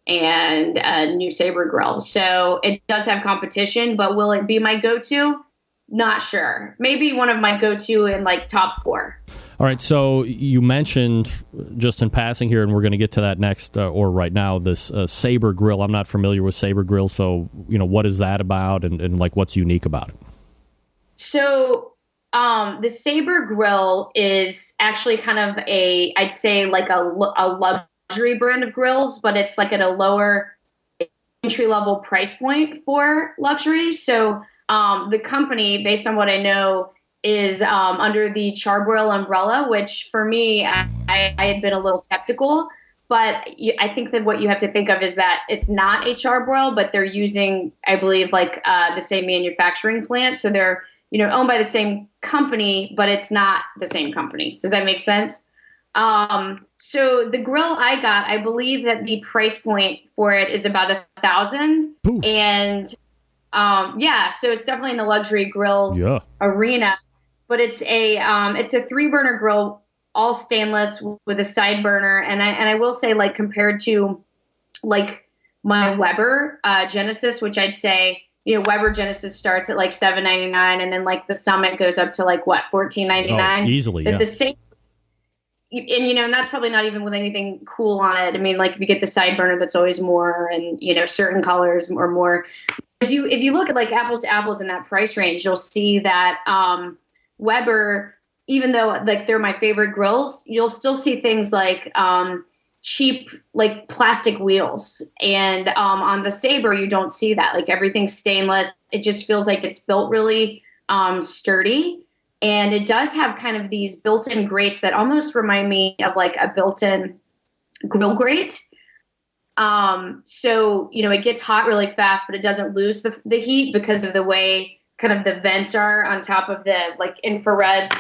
and a new Sabre grill. So it does have competition, but will it be my go-to? Not sure. Maybe one of my go-to in like top 4. All right. So you mentioned just in passing here, and we're going to get to that next or right now, this Sabre grill. I'm not familiar with Sabre grill. So, what is that about and like what's unique about it? So the Sabre grill is actually kind of I'd say like a luxury brand of grills, but it's like at a lower entry-level price point for luxury. So the company, based on what I know, is under the Char-Broil umbrella, which for me, I had been a little skeptical. But I think that what you have to think of is that it's not a Char-Broil, but they're using, I believe, like the same manufacturing plant. So they're owned by the same company, but it's not the same company. Does that make sense? So the grill I got, I believe that the price point for it is about $1,000. And so it's definitely in the luxury grill arena, but it's a 3-burner grill, all stainless with a side burner. And I will say, like, compared to like my Weber Genesis, which I'd say, Weber Genesis starts at like $7.99, and then like the Summit goes up to like what, $14.99 easily. The same. And that's probably not even with anything cool on it. I mean, like if you get the side burner, that's always more, and certain colors or more. If you look at like apples to apples in that price range, you'll see that Weber, even though like they're my favorite grills, you'll still see things like cheap like plastic wheels, and on the Sabre you don't see that. Like everything's stainless. It just feels like it's built really sturdy. And it does have kind of these built-in grates that almost remind me of like a built-in grill grate. So, it gets hot really fast, but it doesn't lose the heat because of the way kind of the vents are on top of the like infrared,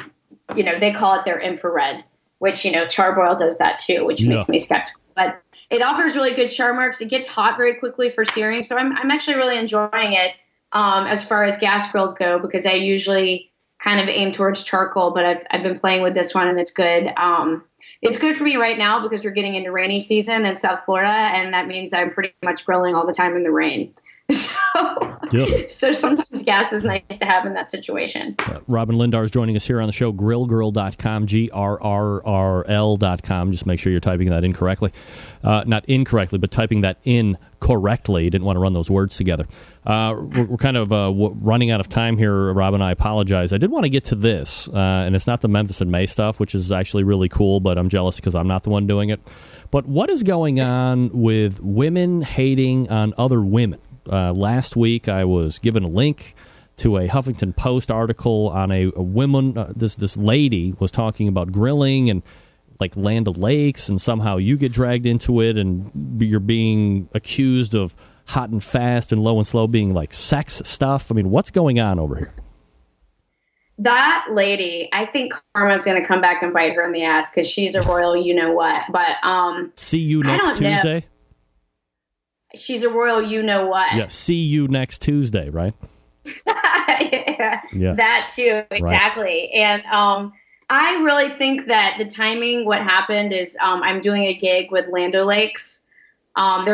they call it their infrared, which, Char-Broil does that too, which makes me skeptical. But it offers really good char marks. It gets hot very quickly for searing. So I'm actually really enjoying it as far as gas grills go, because I usually kind of aimed towards charcoal, but I've been playing with this one and it's good. It's good for me right now because we're getting into rainy season in South Florida, and that means I'm pretty much grilling all the time in the rain. So sometimes gas is nice to have in that situation. Robin Lindar is joining us here on the show, grillgirl.com, grrrl.com. Just make sure you're typing that incorrectly. Not incorrectly, but typing that in correctly. You didn't want to run those words together. We're kind of running out of time here, Robin. I apologize. I did want to get to this, and it's not the Memphis in May stuff, which is actually really cool, but I'm jealous because I'm not the one doing it. But what is going on with women hating on other women? Last week, I was given a link to a Huffington Post article on a woman. This lady was talking about grilling and like Land O'Lakes, and somehow you get dragged into it, and you're being accused of hot and fast and low and slow being like sex stuff. I mean, what's going on over here? That lady, I think karma's going to come back and bite her in the ass because she's a royal you-know-what. But see you next Tuesday? Know. She's a royal you-know-what. Yeah, see you next Tuesday, right? Yeah. That too, exactly. Right. And I really think that the timing, what happened is I'm doing a gig with Land O'Lakes. I'm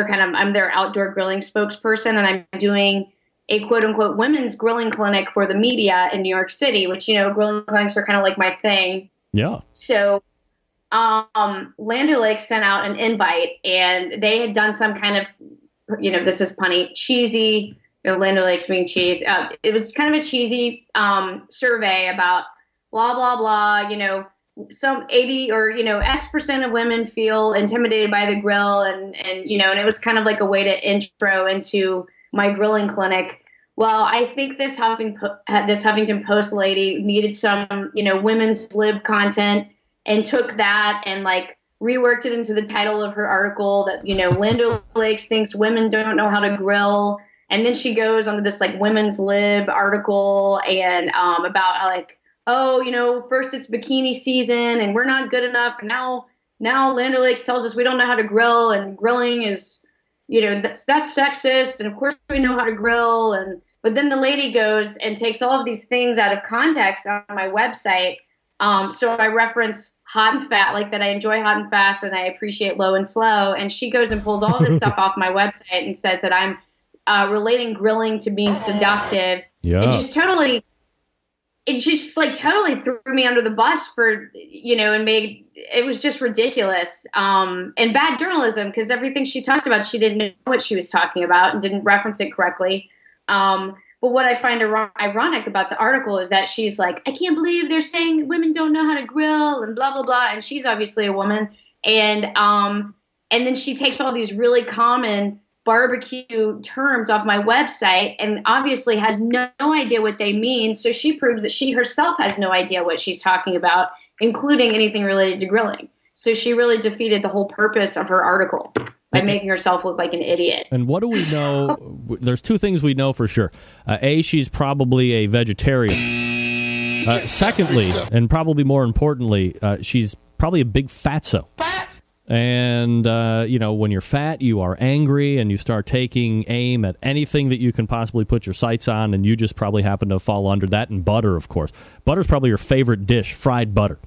their outdoor grilling spokesperson, and I'm doing a quote-unquote women's grilling clinic for the media in New York City, which, grilling clinics are kind of like my thing. Yeah. So Land O'Lakes sent out an invite, and they had done some kind of, this is punny, cheesy, Land O'Lakes being cheese. It was kind of a cheesy survey about blah, blah, blah, some 80 or, X% of women feel intimidated by the grill. And it was kind of like a way to intro into my grilling clinic. Well, I think this Huffington Post lady needed some, women's lib content and took that and reworked it into the title of her article that, Land O'Lakes thinks women don't know how to grill. And then she goes on to this women's lib article and about how first it's bikini season and we're not good enough. And now Land O'Lakes tells us we don't know how to grill, and grilling is, that's sexist. And of course we know how to grill. But then the lady goes and takes all of these things out of context on my website. So I reference hot and fat, like that I enjoy hot and fast and I appreciate low and slow. And she goes and pulls all this stuff off my website and says that I'm relating grilling to being seductive. Yeah. It just totally threw me under the bus for, and it was just ridiculous. And bad journalism, because everything she talked about, she didn't know what she was talking about and didn't reference it correctly. But what I find ironic about the article is that she's like, I can't believe they're saying women don't know how to grill and blah, blah, blah. And she's obviously a woman. And then she takes all these really common barbecue terms off my website and obviously has no idea what they mean. So she proves that she herself has no idea what she's talking about, including anything related to grilling. So she really defeated the whole purpose of her article by making herself look like an idiot. And what do we know? There's two things we know for sure. A, she's probably a vegetarian. Secondly, and probably more importantly, she's probably a big fatso. And, when you're fat, you are angry and you start taking aim at anything that you can possibly put your sights on, and you just probably happen to fall under that. And butter, of course. Butter's probably your favorite dish, fried butter.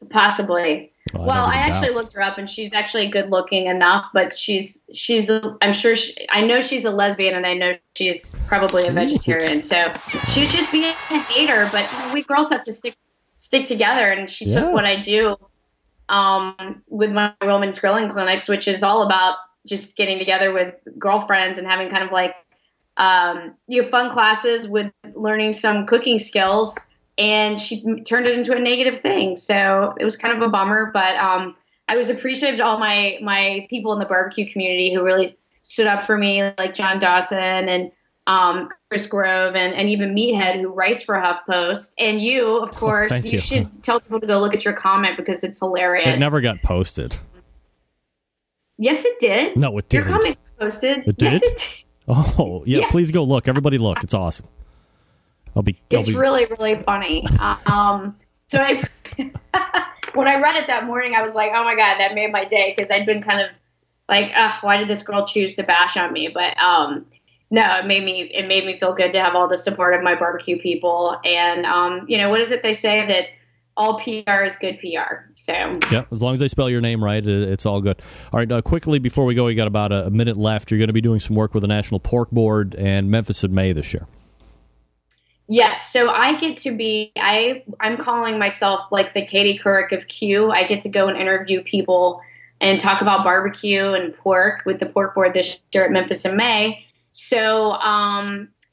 Possibly. Well, I actually looked her up, and she's actually good looking enough, but I know she's a lesbian, and I know she's probably a vegetarian. So she was just being a hater, but we girls have to stick together, and she took what I do with my women's grilling clinics, which is all about just getting together with girlfriends and having kind of fun classes with learning some cooking skills. And she turned it into a negative thing. So it was kind of a bummer, but I was appreciative to all my people in the barbecue community who really stood up for me, like John Dawson and Chris Grove and even Meathead, who writes for HuffPost. And you, of course, you should tell people to go look at your comment because it's hilarious. It never got posted. Yes, it did. No, it didn't. Your comment posted. It did? Yes, it did. Oh, yeah, please go look. Everybody look. It's awesome. It's really, really funny. So when I read it that morning, I was like, oh my God, that made my day, because I'd been kind of like, why did this girl choose to bash on me? But no, it made me feel good to have all the support of my barbecue people. And, what is it they say, that all PR is good PR. So yeah, as long as they spell your name right, it's all good. All right, quickly before we go, we got about a minute left. You're going to be doing some work with the National Pork Board and Memphis in May this year. Yes, so I get to be, I'm calling myself like the Katie Couric of Q. I get to go and interview people and talk about barbecue and pork with the Pork Board this year at Memphis in May. So,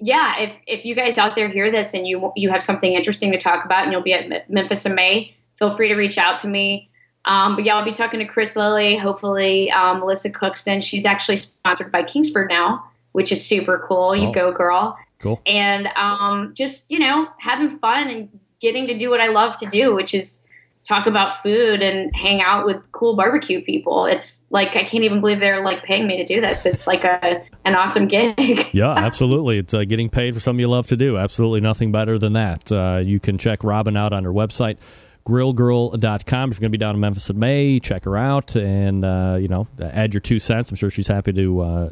if you guys out there hear this and you have something interesting to talk about and you'll be at Memphis in May, feel free to reach out to me. But yeah, I'll be talking to Chris Lilly, hopefully Melissa Cookston. She's actually sponsored by Kingsford now, which is super cool. You go, girl. Cool. And just, having fun and getting to do what I love to do, which is talk about food and hang out with cool barbecue people. It's like, I can't even believe they're like paying me to do this. It's like an awesome gig. Yeah, absolutely. It's getting paid for something you love to do. Absolutely nothing better than that. You can check Robin out on her website, grillgirl.com. If you're going to be down in Memphis in May, check her out and, add your 2 cents. I'm sure she's happy to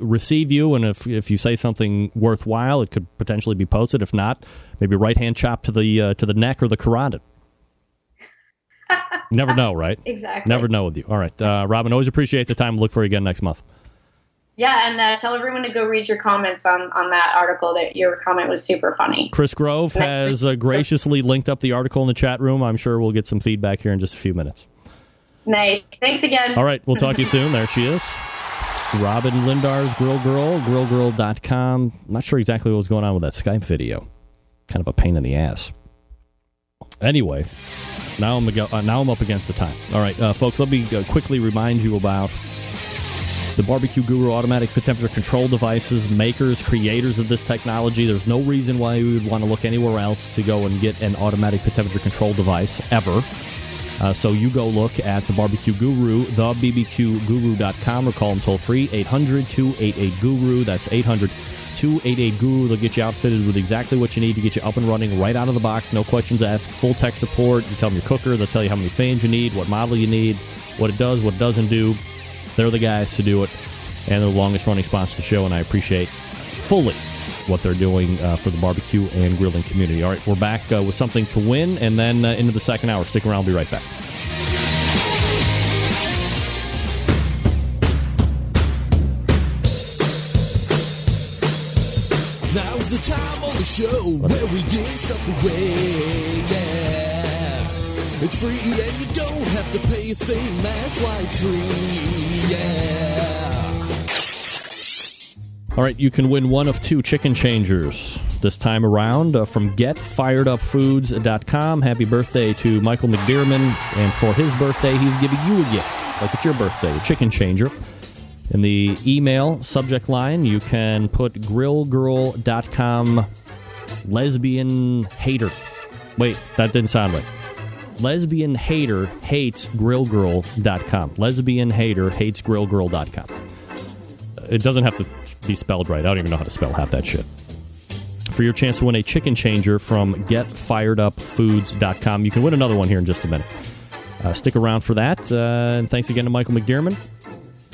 receive you. And if you say something worthwhile, it could potentially be posted. If not, maybe right-hand chop to the neck or the carotid. Never know, right? Exactly. Never know with you. All right. Robin, always appreciate the time. Look for you again next month. Yeah, and tell everyone to go read your comments on that article. That your comment was super funny. Chris Grove has graciously linked up the article in the chat room. I'm sure we'll get some feedback here in just a few minutes. Nice. Thanks again. All right. We'll talk to you soon. There she is. Robin Lindar's Grill Girl, grillgirl.com. Not sure exactly what was going on with that Skype video. Kind of a pain in the ass. Anyway, now I'm up against the time. All right, folks, let me quickly remind you about the Barbecue Guru automatic pit temperature control devices, makers, creators of this technology. There's no reason why we would want to look anywhere else to go and get an automatic pit temperature control device ever. So you go look at the Barbecue Guru, thebbqguru.com, or call them toll free, 800-288-GURU. That's 800-288-GURU. They'll get you outfitted with exactly what you need to get you up and running right out of the box. No questions asked. Full tech support. You tell them your cooker. They'll tell you how many fans you need, what model you need, what it does, what it doesn't do. They're the guys to do it. And they're the longest running sponsor of the show, and I appreciate fully what they're doing for the barbecue and grilling community. All right, we're back with something to win, and then into the second hour. Stick around. I'll be right back. Now's the time on the show where we give stuff away, yeah. It's free and you don't have to pay a thing, that's why it's free, yeah. All right, you can win one of 2 chicken changers this time around from GetFiredUpFoods.com. Happy birthday to Michael McDearman, and for his birthday, he's giving you a gift, like it's your birthday, a chicken changer. In the email subject line, you can put grillgirl.com lesbian hater. Wait, that didn't sound right. Lesbian hater hates grillgirl.com. Lesbian hater hates grillgirl.com. It doesn't have to be spelled right. I don't even know how to spell half that shit. For your chance to win a chicken changer from getfiredupfoods.com. You can win another one here in just a minute. Stick around for that. And thanks again to Michael McDearman.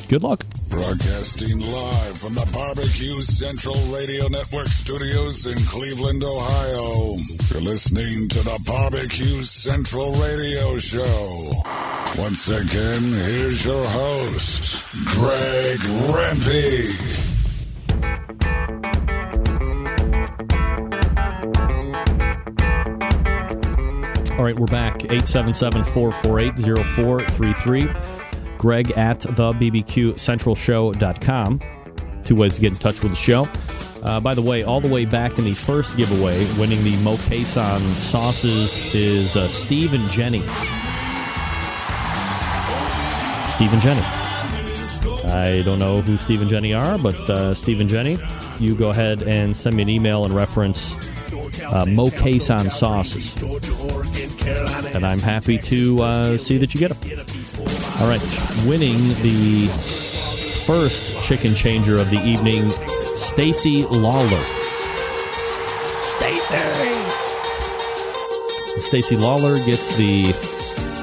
Good luck. Broadcasting live from the Barbecue Central Radio Network studios in Cleveland, Ohio. You're listening to the Barbecue Central Radio Show. Once again, here's your host, Greg Rempe. All right, we're back. 877-448-0433. Greg at thebbqcentralshow.com. 2 ways to get in touch with the show. By the way, all the way back in the first giveaway, winning the Mo Cason sauces is Steve and Jenny. Steve and Jenny. I don't know who Steve and Jenny are, but Steve and Jenny, you go ahead and send me an email and reference Mo Cason sauces. And I'm happy to see that you get them. All right, winning the first chicken changer of the evening, Stacy Lawler. Stacy Lawler gets the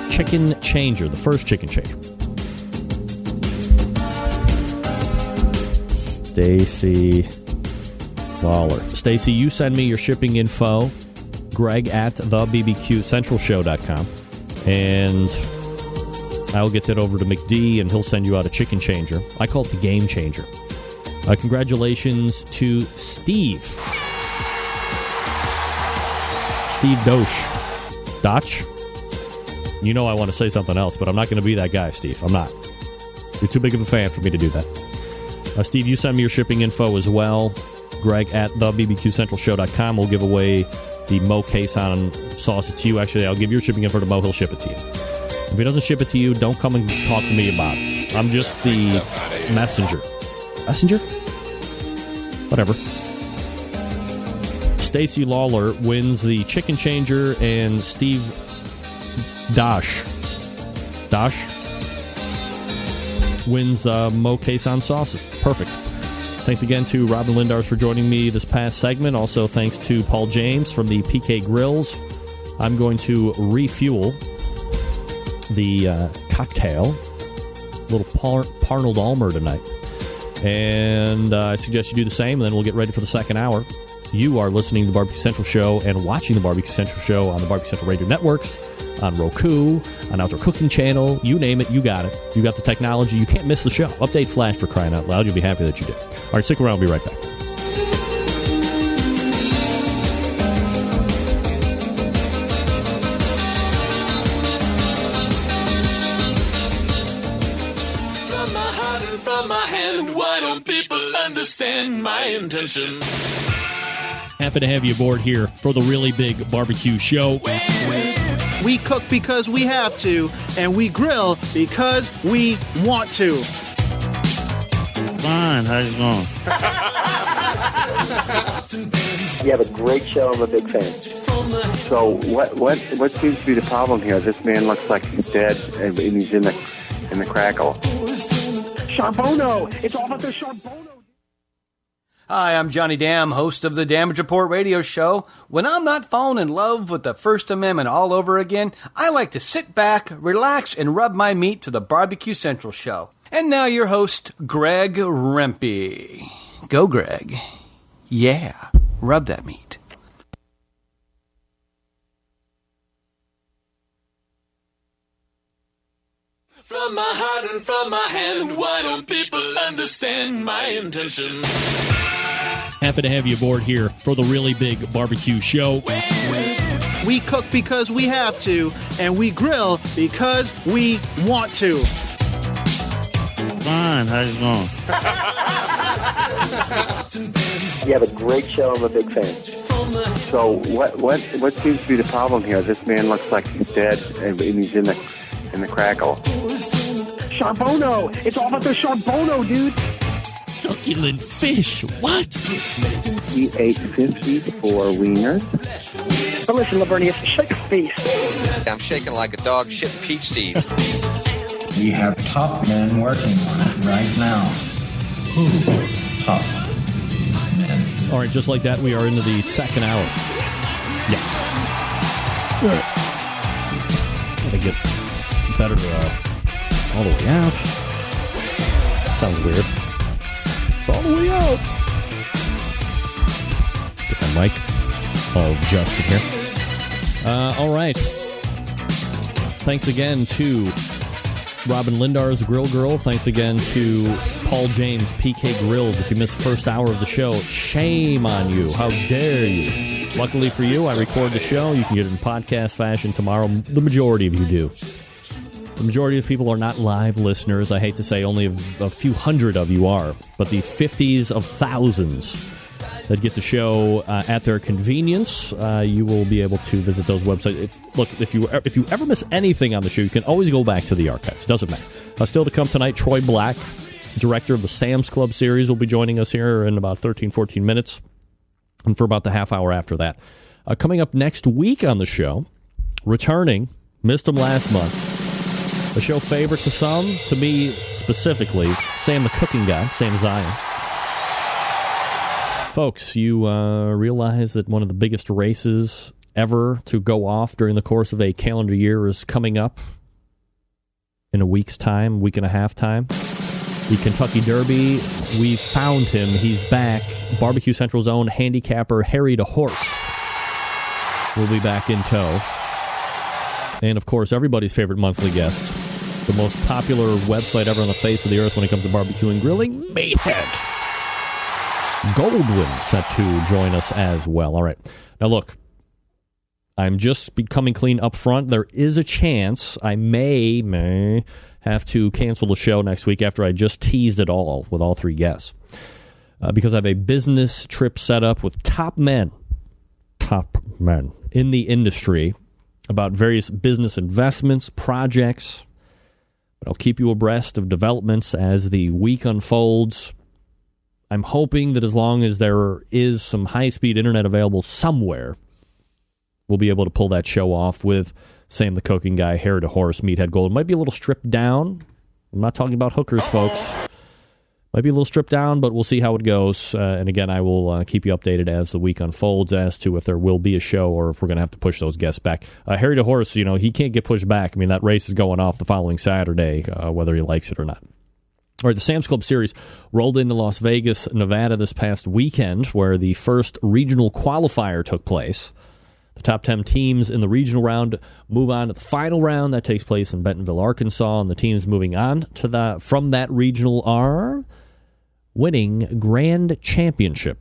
chicken changer, the first chicken changer. Stacy Lawler. Stacy, you send me your shipping info, Greg at thebbqcentralshow.com, and I'll get that over to McD, and he'll send you out a chicken changer. I call it the game changer. Congratulations to Steve. Steve Dosh. You know I want to say something else, but I'm not going to be that guy, Steve. I'm not. You're too big of a fan for me to do that. Steve, you send me your shipping info as well. Greg at thebbqcentralshow.com. We'll give away the Mo Cason sauces to you. Actually, I'll give your shipping info to Mo. He'll ship it to you. If he doesn't ship it to you, don't come and talk to me about it. I'm just the messenger. Messenger? Whatever. Stacy Lawler wins the chicken changer, and Steve Dosh wins Mo Cason sauces. Perfect. Thanks again to Robin Lindars for joining me this past segment. Also, thanks to Paul James from the PK Grills. I'm going to refuel the cocktail. A little Parnold Almer tonight. And I suggest you do the same, and then we'll get ready for the second hour. You are listening to the Barbecue Central Show and watching the Barbecue Central Show on the Barbecue Central Radio Networks, on Roku, on Outdoor Cooking Channel. You name it, you got it. You got the technology. You can't miss the show. Update Flash, for crying out loud. You'll be happy that you did. All right, stick around. We'll be right back. From my heart and from my hand, why don't people understand my intention? Happy to have you aboard here for the really big barbecue show. We cook because we have to, and we grill because we want to. Fine, how's it going? You have a great show. I'm a big fan. So what seems to be the problem here? This man looks like he's dead, and he's in the crackle. Charbonneau! It's all about the Charbonneau! Hi, I'm Johnny Dam, host of the Damage Report radio show. When I'm not falling in love with the First Amendment all over again, I like to sit back, relax, and rub my meat to the Barbecue Central show. And now your host, Greg Rempe. Go, Greg. Yeah, rub that meat. From my heart and from my hand, why don't people understand my intention? Happy to have you aboard here for the really big barbecue show. We cook because we have to, and we grill because we want to. Fine, how's it going? You have a great show. I'm a big fan. So what seems to be the problem here? This man looks like he's dead, and he's in the crackle. Charbonneau! It's all about the Charbonneau, dude! Succulent fish. What? He ate 54 wieners. But listen, Lavernius, shake a face. I'm shaking like a dog shitting peach seeds. We have top men working on it right now. Ooh, top men. All right, just like that, we are into the second hour. Yes. Gotta get better all the way out. Sounds weird. All the way out. Get my mic all adjusted here. All right. Thanks again to Robin Lindars, Grill Girl. Thanks again to Paul James, PK Grills. If you missed the first hour of the show, shame on you. How dare you? Luckily for you, I record the show. You can get it in podcast fashion tomorrow. The majority of you do. The majority of people are not live listeners. I hate to say only a few hundred of you are, but the 50s of thousands that get the show at their convenience, you will be able to visit those websites. Look, if you ever miss anything on the show, you can always go back to the archives. Doesn't matter. Still to come tonight, Troy Black, director of the Sam's Club series, will be joining us here in about 13, 14 minutes, and for about the half hour after that. Coming up next week on the show, returning, missed him last month, a show favorite to some, to me specifically, Sam the Cooking Guy, Sam Zion. Folks, you realize that one of the biggest races ever to go off during the course of a calendar year is coming up in a week's time, week and a half time. The Kentucky Derby, we found him. He's back. Barbecue Central's own handicapper Harry DeHorse will be back in tow. And, of course, everybody's favorite monthly guest, the most popular website ever on the face of the earth when it comes to barbecue and grilling, Meathead Goldwyn, set to join us as well. All right. Now, look, I'm just becoming clean up front. There is a chance I may have to cancel the show next week after I just teased it all with all three guests. Because I have a business trip set up with top men in the industry about various business investments, projects. But I'll keep you abreast of developments as the week unfolds. I'm hoping that as long as there is some high-speed internet available somewhere, we'll be able to pull that show off with Sam the Cooking Guy, Harry DeHorse, Meathead Gold. Might be a little stripped down. I'm not talking about hookers, folks. Might be a little stripped down, but we'll see how it goes. And again, I will keep you updated as the week unfolds as to if there will be a show or if we're going to have to push those guests back. Harry DeHorse, he can't get pushed back. I mean, that race is going off the following Saturday, whether he likes it or not. All right, the Sam's Club Series rolled into Las Vegas, Nevada this past weekend, where the first regional qualifier took place. The top 10 teams in the regional round move on to the final round. That takes place in Bentonville, Arkansas. And the teams moving on to from that regional are winning Grand Championship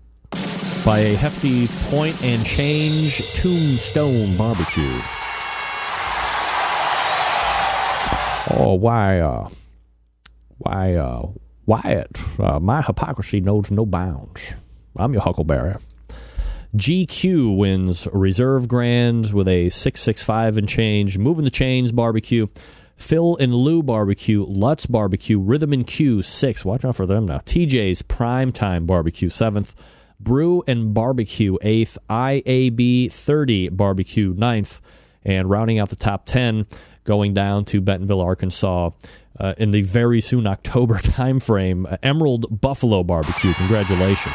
by a hefty point and change Tombstone Barbecue. Oh, Wyatt, my hypocrisy knows no bounds. I'm your Huckleberry. GQ wins Reserve Grand with a 6.65 and change. Moving the Chains Barbecue. Phil and Lou Barbecue. Lutz Barbecue. Rhythm and Q 6. Watch out for them now. TJ's Primetime Barbecue 7th. Brew and Barbecue 8th. IAB 30 Barbecue 9th. And rounding out the top 10, going down to Bentonville, Arkansas in the very soon October timeframe. Emerald Buffalo Barbecue. Congratulations.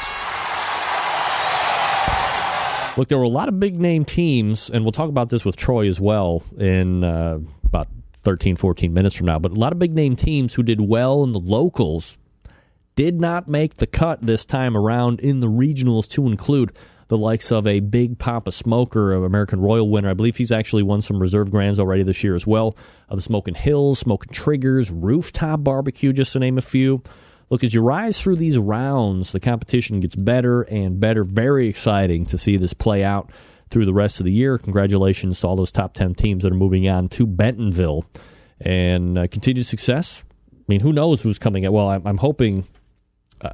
Look, there were a lot of big-name teams, and we'll talk about this with Troy as well in about 13, 14 minutes from now, but a lot of big-name teams who did well in the locals did not make the cut this time around in the regionals, to include the likes of a Big Papa Smoker, an American Royal winner. I believe he's actually won some Reserve Grands already this year as well. The Smoking Hills, Smoking Triggers, Rooftop Barbecue, just to name a few. Look, as you rise through these rounds, the competition gets better and better. Very exciting to see this play out through the rest of the year. Congratulations to all those top 10 teams that are moving on to Bentonville. And continued success. I mean, who knows who's coming at? Well, I'm hoping.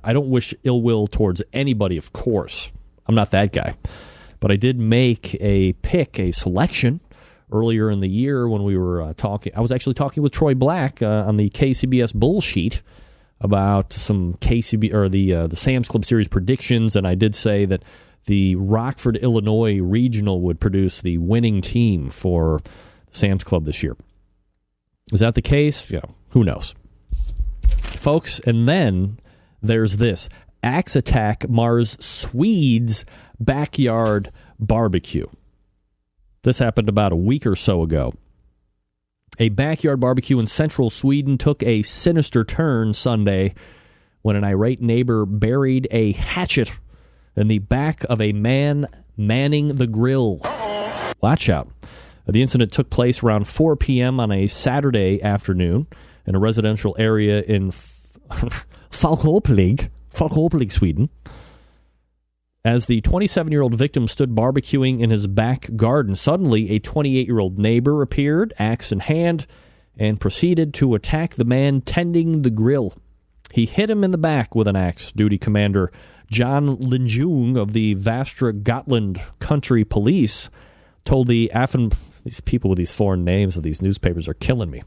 I don't wish ill will towards anybody, of course. I'm not that guy. But I did make a selection earlier in the year when we were talking. I was actually talking with Troy Black on the KCBS Bullsheet about some KCB or the Sam's Club Series predictions, and I did say that the Rockford, Illinois regional would produce the winning team for Sam's Club this year. Is that the case? Yeah, who knows, folks? And then there's this: Axe Attack Mars Swedes Backyard Barbecue. This happened about a week or so ago. A backyard barbecue in central Sweden took a sinister turn Sunday when an irate neighbor buried a hatchet in the back of a man manning the grill. Watch out. The incident took place around 4 p.m. on a Saturday afternoon in a residential area in Falköping, Sweden. As the 27-year-old victim stood barbecuing in his back garden, suddenly a 28-year-old neighbor appeared, axe in hand, and proceeded to attack the man tending the grill. He hit him in the back with an axe. Duty Commander John Linjung of the Västra Gotland Country Police told the these people with these foreign names of these newspapers are killing me.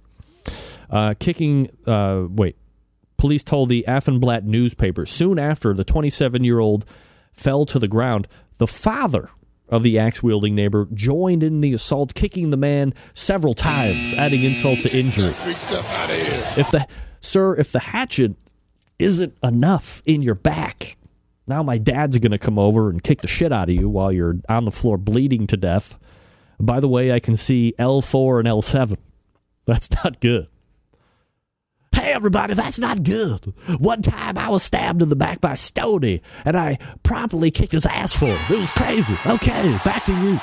Police told the Aftenblad newspaper soon after the 27-year-old fell to the ground, the father of the axe-wielding neighbor joined in the assault, kicking the man several times, adding insult to injury. If the hatchet isn't enough in your back, now my dad's going to come over and kick the shit out of you while you're on the floor bleeding to death. By the way, I can see L4 and L7. That's not good. Hey, everybody, that's not good. One time I was stabbed in the back by Stoney, and I promptly kicked his ass for it. It was crazy. Okay, back to you.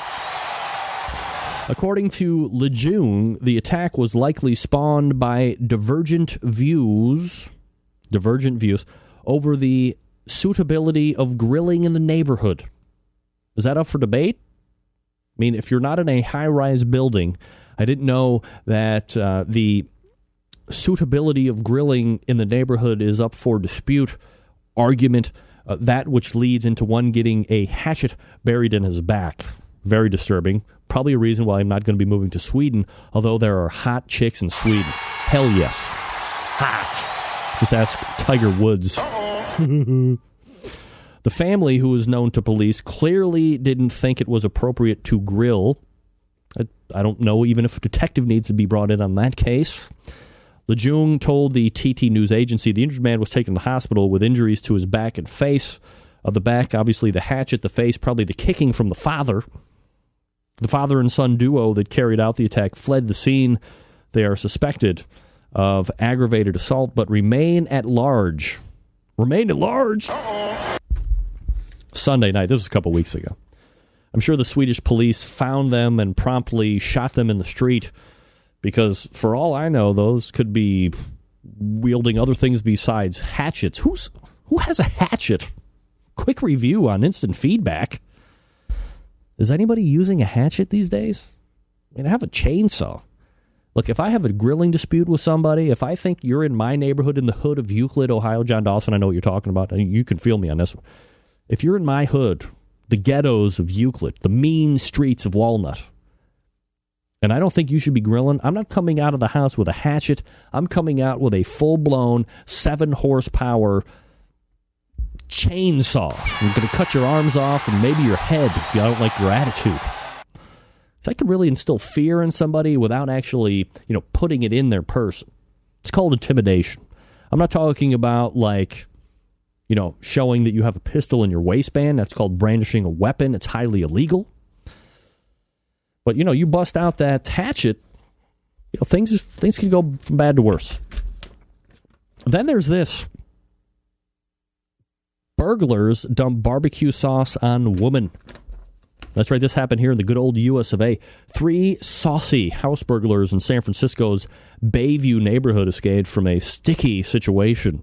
According to Lejeune, the attack was likely spawned by divergent views over the suitability of grilling in the neighborhood. Is that up for debate? I mean, if you're not in a high-rise building, I didn't know that the suitability of grilling in the neighborhood is up for dispute, argument, that which leads into one getting a hatchet buried in his back. Very disturbing. Probably a reason why I'm not going to be moving to Sweden, although there are hot chicks in Sweden. Hell yes. Hot. Just ask Tiger Woods. The family, who is known to police, clearly didn't think it was appropriate to grill. I don't know even if a detective needs to be brought in on that case. Lejeune told the TT News Agency the injured man was taken to the hospital with injuries to his back and face. Of the back, obviously the hatchet, the face, probably the kicking from the father. The father and son duo that carried out the attack fled the scene. They are suspected of aggravated assault, but remain at large. Remain at large? Sunday night, this was a couple weeks ago. I'm sure the Swedish police found them and promptly shot them in the street because, for all I know, those could be wielding other things besides hatchets. Who has a hatchet? Quick review on instant feedback. Is anybody using a hatchet these days? I mean, I have a chainsaw. Look, if I have a grilling dispute with somebody, if I think you're in my neighborhood in the hood of Euclid, Ohio, John Dawson, I know what you're talking about. You can feel me on this one. If you're in my hood, the ghettos of Euclid, the mean streets of Walnut, and I don't think you should be grilling, I'm not coming out of the house with a hatchet. I'm coming out with a full-blown 7-horsepower chainsaw. I'm going to cut your arms off and maybe your head if you don't like your attitude. So I can really instill fear in somebody without actually, putting it in their person. It's called intimidation. I'm not talking about showing that you have a pistol in your waistband. That's called brandishing a weapon. It's highly illegal. But, you bust out that hatchet, things can go from bad to worse. Then there's this. Burglars dump barbecue sauce on woman. That's right, this happened here in the good old US of A. 3 saucy house burglars in San Francisco's Bayview neighborhood escaped from a sticky situation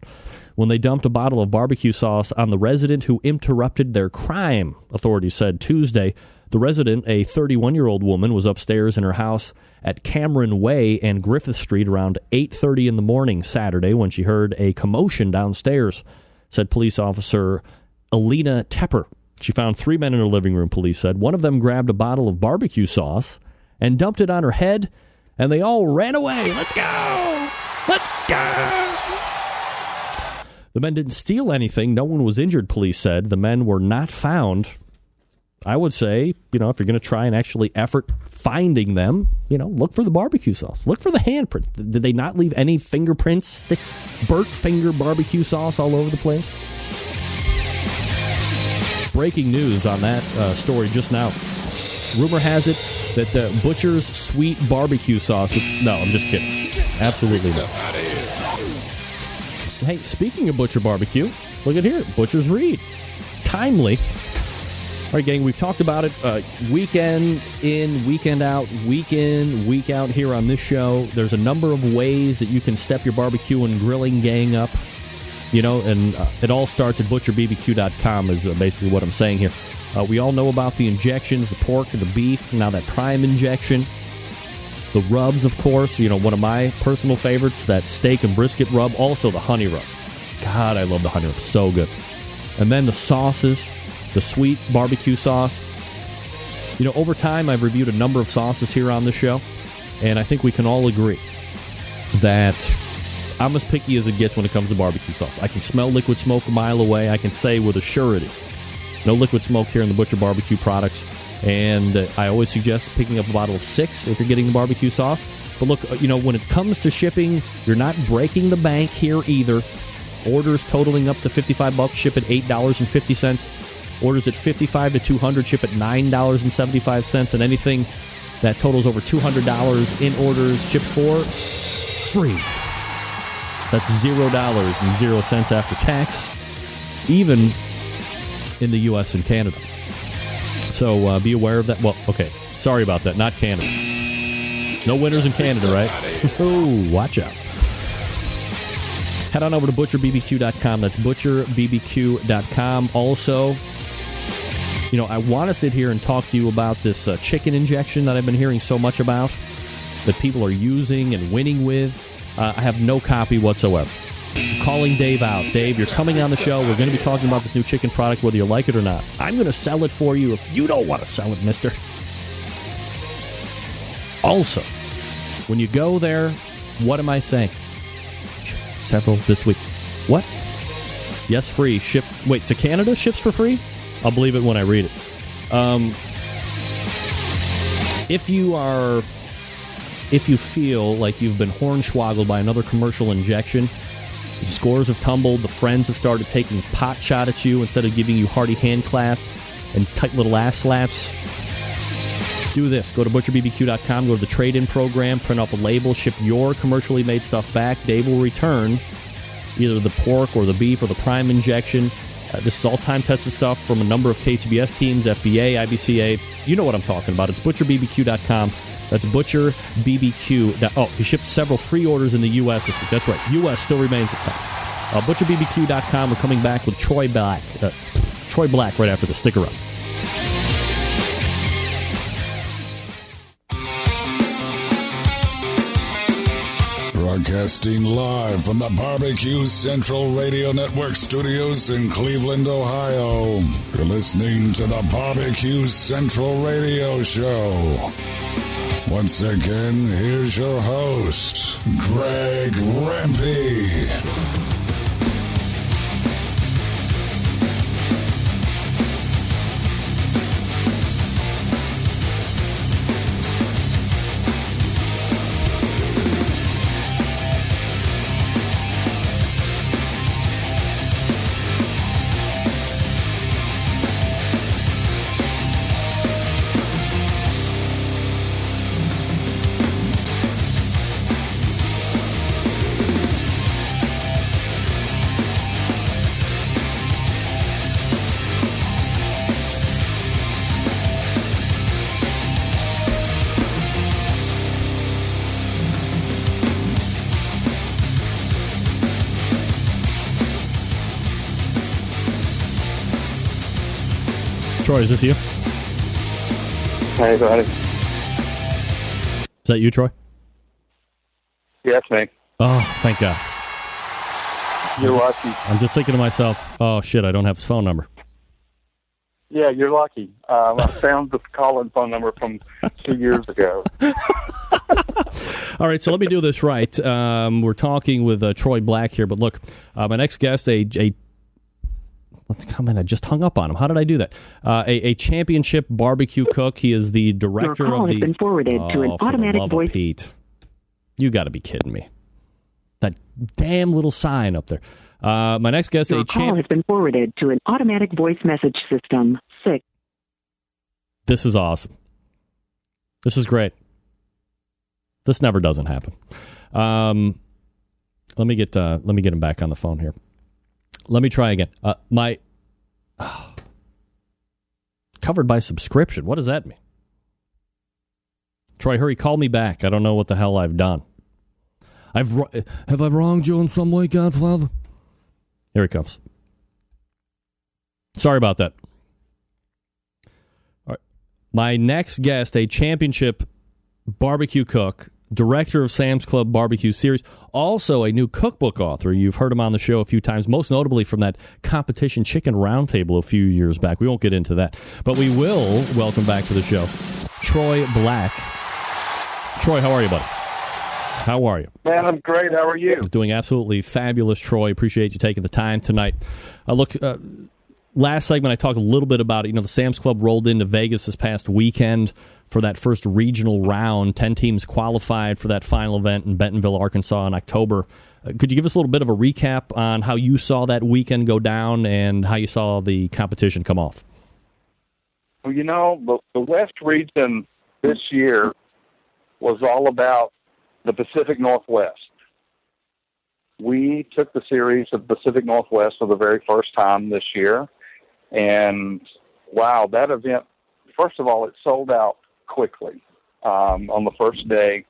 when they dumped a bottle of barbecue sauce on the resident who interrupted their crime, authorities said Tuesday. The resident, a 31-year-old woman, was upstairs in her house at Cameron Way and Griffith Street around 8:30 in the morning Saturday when she heard a commotion downstairs, said police officer Alina Tepper. She found 3 men in her living room, police said. One of them grabbed a bottle of barbecue sauce and dumped it on her head, and they all ran away. Let's go! Let's go! The men didn't steal anything. No one was injured, police said. The men were not found. I would say, if you're going to try and actually effort finding them, look for the barbecue sauce. Look for the handprint. Did they not leave any fingerprints, burnt finger barbecue sauce all over the place? Breaking news on that story just now. Rumor has it that Butcher's sweet barbecue sauce... No, I'm just kidding. Absolutely not. Hey, speaking of Butcher Barbecue, look at here. Butcher's Reed. Timely. All right, gang, we've talked about it weekend in, weekend out, week in, week out here on this show. There's a number of ways that you can step your barbecue and grilling gang up, and it all starts at butcherbbq.com is basically what I'm saying here. We all know about the injections, the pork and the beef, now that prime injection. The rubs, of course, one of my personal favorites, that steak and brisket rub, also the honey rub. God, I love the honey rub, so good. And then the sauces. The sweet barbecue sauce. Over time, I've reviewed a number of sauces here on the show, and I think we can all agree that I'm as picky as it gets when it comes to barbecue sauce. I can smell liquid smoke a mile away. I can say with a surety, no liquid smoke here in the Butcher Barbecue products, and I always suggest picking up a bottle of 6 if you're getting the barbecue sauce. But look, when it comes to shipping, you're not breaking the bank here either. Orders totaling up to $55 ship at $8.50. Orders at $55 to $200 ship at $9.75, and anything that totals over $200 in orders shipped for free. That's $0.00 after tax, even in the U.S. and Canada. So be aware of that. Well, okay, sorry about that. Not Canada. No winners in Canada, right? Oh, watch out. Head on over to butcherbbq.com. That's butcherbbq.com. Also, you know, I want to sit here and talk to you about this chicken injection that I've been hearing so much about, that people are using and winning with. I have no copy whatsoever. I'm calling Dave out. Dave, you're coming on the show. We're going to be talking about this new chicken product, whether you like it or not. I'm going to sell it for you if you don't want to sell it, mister. Also, when you go there, what am I saying? Several this week. What? Yes, free. Ship. Wait, to Canada? Ships for free? I'll believe it when I read it. If you feel like you've been hornswoggled by another commercial injection, the scores have tumbled, the friends have started taking pot shot at you instead of giving you hearty hand clasps and tight little ass slaps, do this. Go to butcherbbq.com, go to the trade-in program, print off a label, ship your commercially made stuff back. Dave will return either the pork or the beef or the prime injection. This is all time-tested stuff from a number of KCBS teams, FBA, IBCA. You know what I'm talking about. It's butcherbbq.com. That's butcherbbq. Oh, he shipped several free orders in the U.S. this week. That's right. U.S. still remains at top. Butcherbbq.com. We're coming back with Troy Black. Troy Black right after the. Stick around. Broadcasting live from the Barbecue Central Radio Network studios in Cleveland, Ohio. You're listening to the Barbecue Central Radio Show. Once again, here's your host, Greg Rempe. Troy, is this you? Hey, buddy. Is that you, Troy? Yes, me. Oh, thank God. You're lucky. I'm just thinking to myself, oh, shit, I don't have his phone number. Yeah, you're lucky. I found the call-in phone number from 2 years ago. All right, so let me do this right. We're talking with Troy Black here, but look, my next guest, let's comment. I just hung up on him. How did I do that? A championship barbecue cook. He is the director Your call of the. has been forwarded to an automatic voice. Pete, you got to be kidding me! That damn little sign up there. My next guest, Your call has been forwarded to an automatic voice message system. 6. This is awesome. This is great. This never doesn't happen. Let me get him back on the phone here. Let me try again. Covered by subscription. What does that mean? Troy, hurry, call me back. I don't know what the hell I've done. Have I wronged you in some way, Godfather? Here he comes. Sorry about that. All right. My next guest, a championship barbecue cook, director of Sam's Club Barbecue Series, also a new cookbook author. You've heard him on the show a few times, most notably from that competition chicken roundtable a few years back. We won't get into that, but we will welcome back to the show Troy Black. Troy, how are you, buddy? How are you? Man, I'm great. How are you? Doing absolutely fabulous, Troy. Appreciate you taking the time tonight. Last segment I talked a little bit about it. You know, the Sam's Club rolled into Vegas this past weekend for that first regional round. 10 teams qualified for that final event in Bentonville, Arkansas in October. Could you give us a little bit of a recap on how you saw that weekend go down and how you saw the competition come off? Well, you know, the West region this year was all about the Pacific Northwest. we took the series of Pacific Northwest for the very first time this year. And, wow, that event, first of all, it sold out quickly on the first day.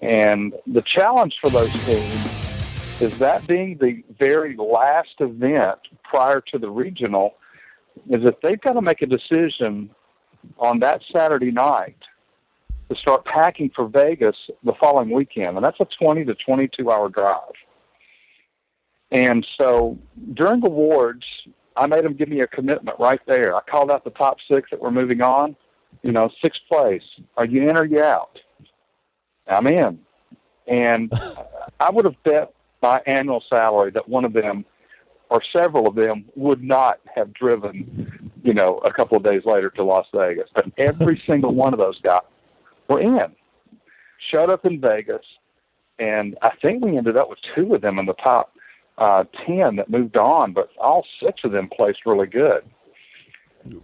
And the challenge for those teams is that being the very last event prior to the regional is that they've got to make a decision on that Saturday night to start packing for Vegas the following weekend. And that's a 20 to 22-hour drive. And so during awards, I made them give me a commitment right there. I called out the top 6 that were moving on. You know, 6th place. Are you in or you out? I'm in. And I would have bet my annual salary that one of them or several of them would not have driven, you know, a couple of days later to Las Vegas. But every single one of those guys were in. Showed up in Vegas, and I think we ended up with 2 of them in the top 10 that moved on, but all 6 of them placed really good.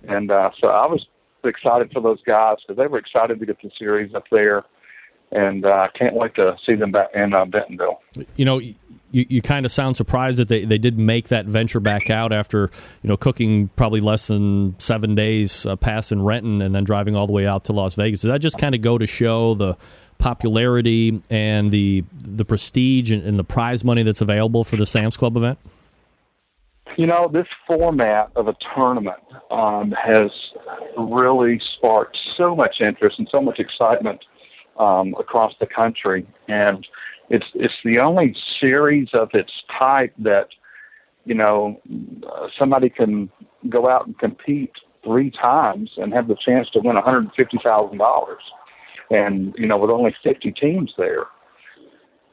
And so I was excited for those guys because they were excited to get the series up there, and I can't wait to see them back in Bentonville. You know, you kind of sound surprised that they did make that venture back out after, you know, cooking probably less than 7 days past in Renton and then driving all the way out to Las Vegas. Does that just kind of go to show the popularity and the prestige and the prize money that's available for the Sam's Club event? You know, this format of a tournament has really sparked so much interest and so much excitement across the country, and it's the only series of its type that, you know, somebody can go out and compete 3 times and have the chance to win $150,000, and, you know, with only 50 teams there.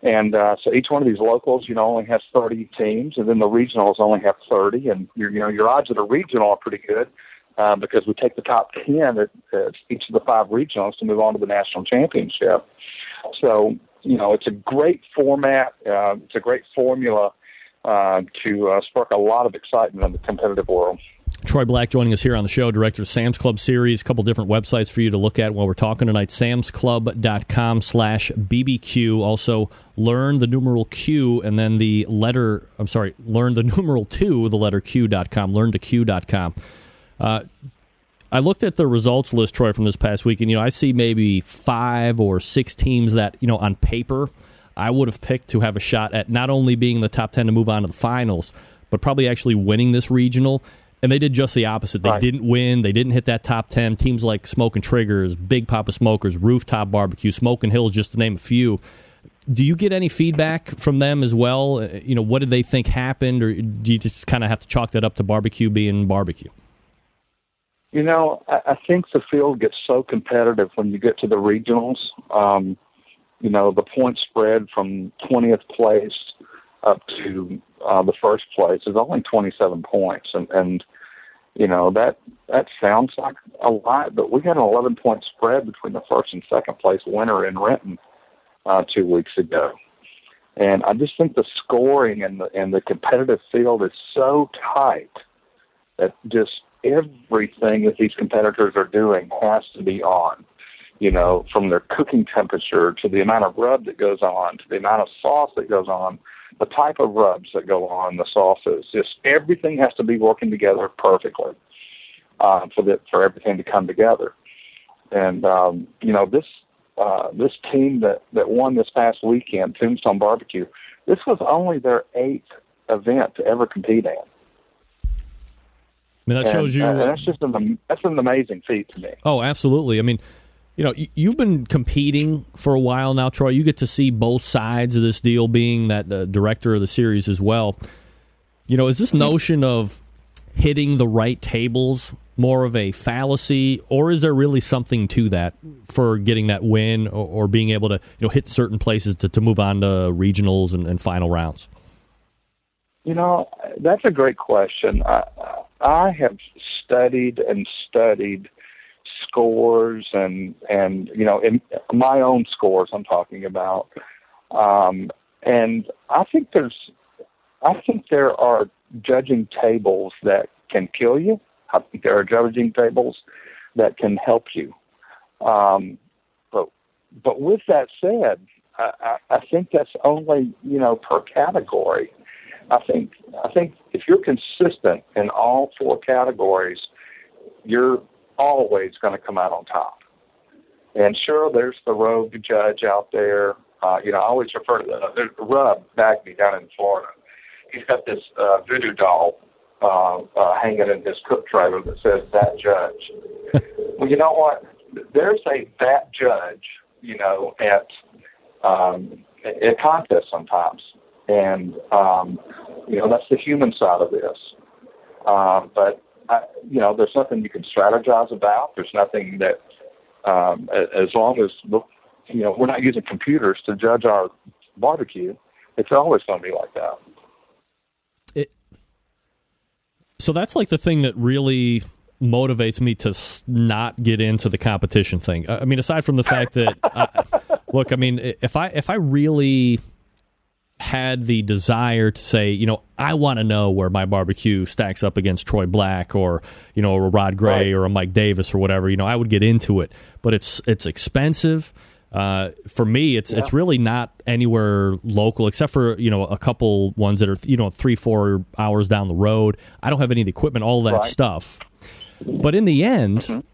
And so each one of these locals, you know, only has 30 teams, and then the regionals only have 30. And your odds at a regional are pretty good because we take the top 10 at each of the 5 regionals to move on to the national championship. So, you know, it's a great format. It's a great formula to spark a lot of excitement in the competitive world. Troy Black joining us here on the show, director of Sam's Club Series. A couple different websites for you to look at while we're talking tonight. samsclub.com/BBQ. Also, learn the numeral Q and then learn the numeral 2, the letter Q.com, learn2q.com. I looked at the results list, Troy, from this past week, and, you know, I see maybe 5 or 6 teams that, you know, on paper, I would have picked to have a shot at not only being in the top 10 to move on to the finals, but probably actually winning this regional. And they did just the opposite. They didn't win. They didn't hit that top 10. Teams like Smoking Triggers, Big Papa Smokers, Rooftop Barbecue, Smoking Hills, just to name a few. Do you get any feedback from them as well? You know, what did they think happened, or do you just kind of have to chalk that up to barbecue being barbecue? You know, I think the field gets so competitive when you get to the regionals. You know, the point spread from 20th place up to the first place is only 27 points. And you know, that sounds like a lot, but we had an 11-point spread between the first and second place winner in Renton 2 weeks ago. And I just think the scoring and the competitive field is so tight that just everything that these competitors are doing has to be on. You know, from their cooking temperature to the amount of rub that goes on to the amount of sauce that goes on, the type of rubs that go on the sauces, just everything has to be working together perfectly for everything to come together. And you know, this team that won this past weekend, Tombstone Barbecue, this was only their 8th event to ever compete in. I mean, that shows you. That's just an amazing feat to me. Oh, absolutely. I mean, you know, you've been competing for a while now, Troy. You get to see both sides of this deal, being that the director of the series as well. You know, is this notion of hitting the right tables more of a fallacy, or is there really something to that for getting that win or being able to, you know, hit certain places to move on to regionals and final rounds? You know, that's a great question. I have studied scores and you know, in my own scores I'm talking about, and I think there are judging tables that can kill you. I think there are judging tables that can help you. But with that said, I think that's only, per category. I think if you're consistent in all 4 categories, you're always going to come out on top. And sure, there's the rogue judge out there. I always refer to there's Rub Bagby down in Florida. He's got this voodoo doll hanging in his cook trailer that says "That Judge." Well, you know what? There's a "That Judge," at contests sometimes, and that's the human side of this. But there's nothing you can strategize about. There's nothing that, as long as we're not using computers to judge our barbecue, it's always going to be like that. So that's like the thing that really motivates me to not get into the competition thing. I mean, aside from the fact that, look, I mean, if I really had the desire to say, I want to know where my barbecue stacks up against Troy Black or, a Rod Gray or a Mike Davis or whatever, I would get into it. But it's expensive. For me, it's really not anywhere local except for, a couple ones that are, 3-4 hours down the road. I don't have any of the equipment, all that stuff. But in the end,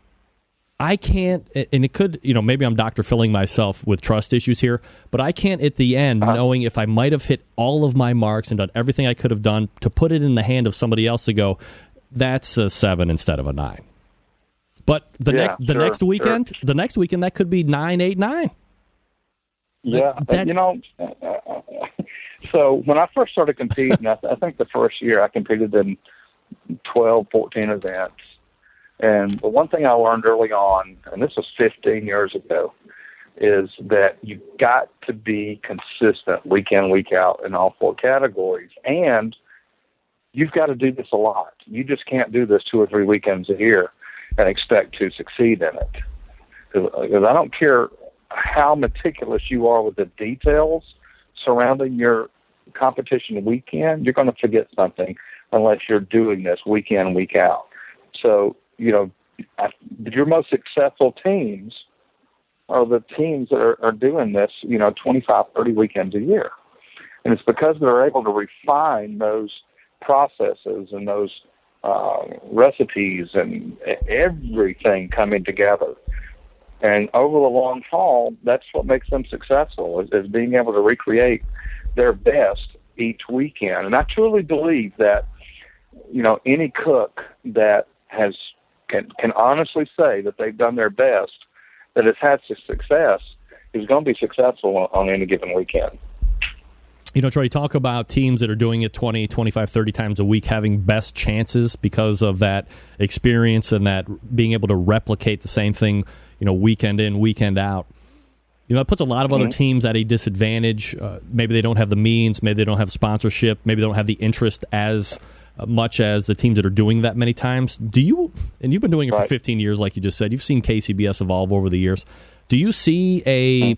I can't, and it could, maybe I'm Dr. Philling myself with trust issues here, but I can't at the end, knowing if I might have hit all of my marks and done everything I could have done, to put it in the hand of somebody else to go, that's a 7 instead of a 9. But the next weekend, that could be 9, 8, 9. Yeah, so when I first started competing, I think the first year I competed in 12, 14 events. And the one thing I learned early on, and this was 15 years ago, is that you've got to be consistent week in, week out in all 4 categories. And you've got to do this a lot. You just can't do this 2 or 3 weekends a year and expect to succeed in it. Because I don't care how meticulous you are with the details surrounding your competition weekend, you're going to forget something unless you're doing this week in, week out. So, your most successful teams are the teams that are doing this, 25, 30 weekends a year. And it's because they're able to refine those processes and those recipes and everything coming together. And over the long haul, that's what makes them successful, is being able to recreate their best each weekend. And I truly believe that, any cook that can honestly say that they've done their best, that has had success, is going to be successful on any given weekend. Troy, you talk about teams that are doing it 20, 25, 30 times a week having best chances because of that experience and that being able to replicate the same thing, weekend in, weekend out. It puts a lot of other teams at a disadvantage. Maybe they don't have the means, maybe they don't have sponsorship, maybe they don't have the interest as much as the teams that are doing that many times. Do you, and you've been doing it for 15 years, like you just said, you've seen KCBS evolve over the years. Do you see a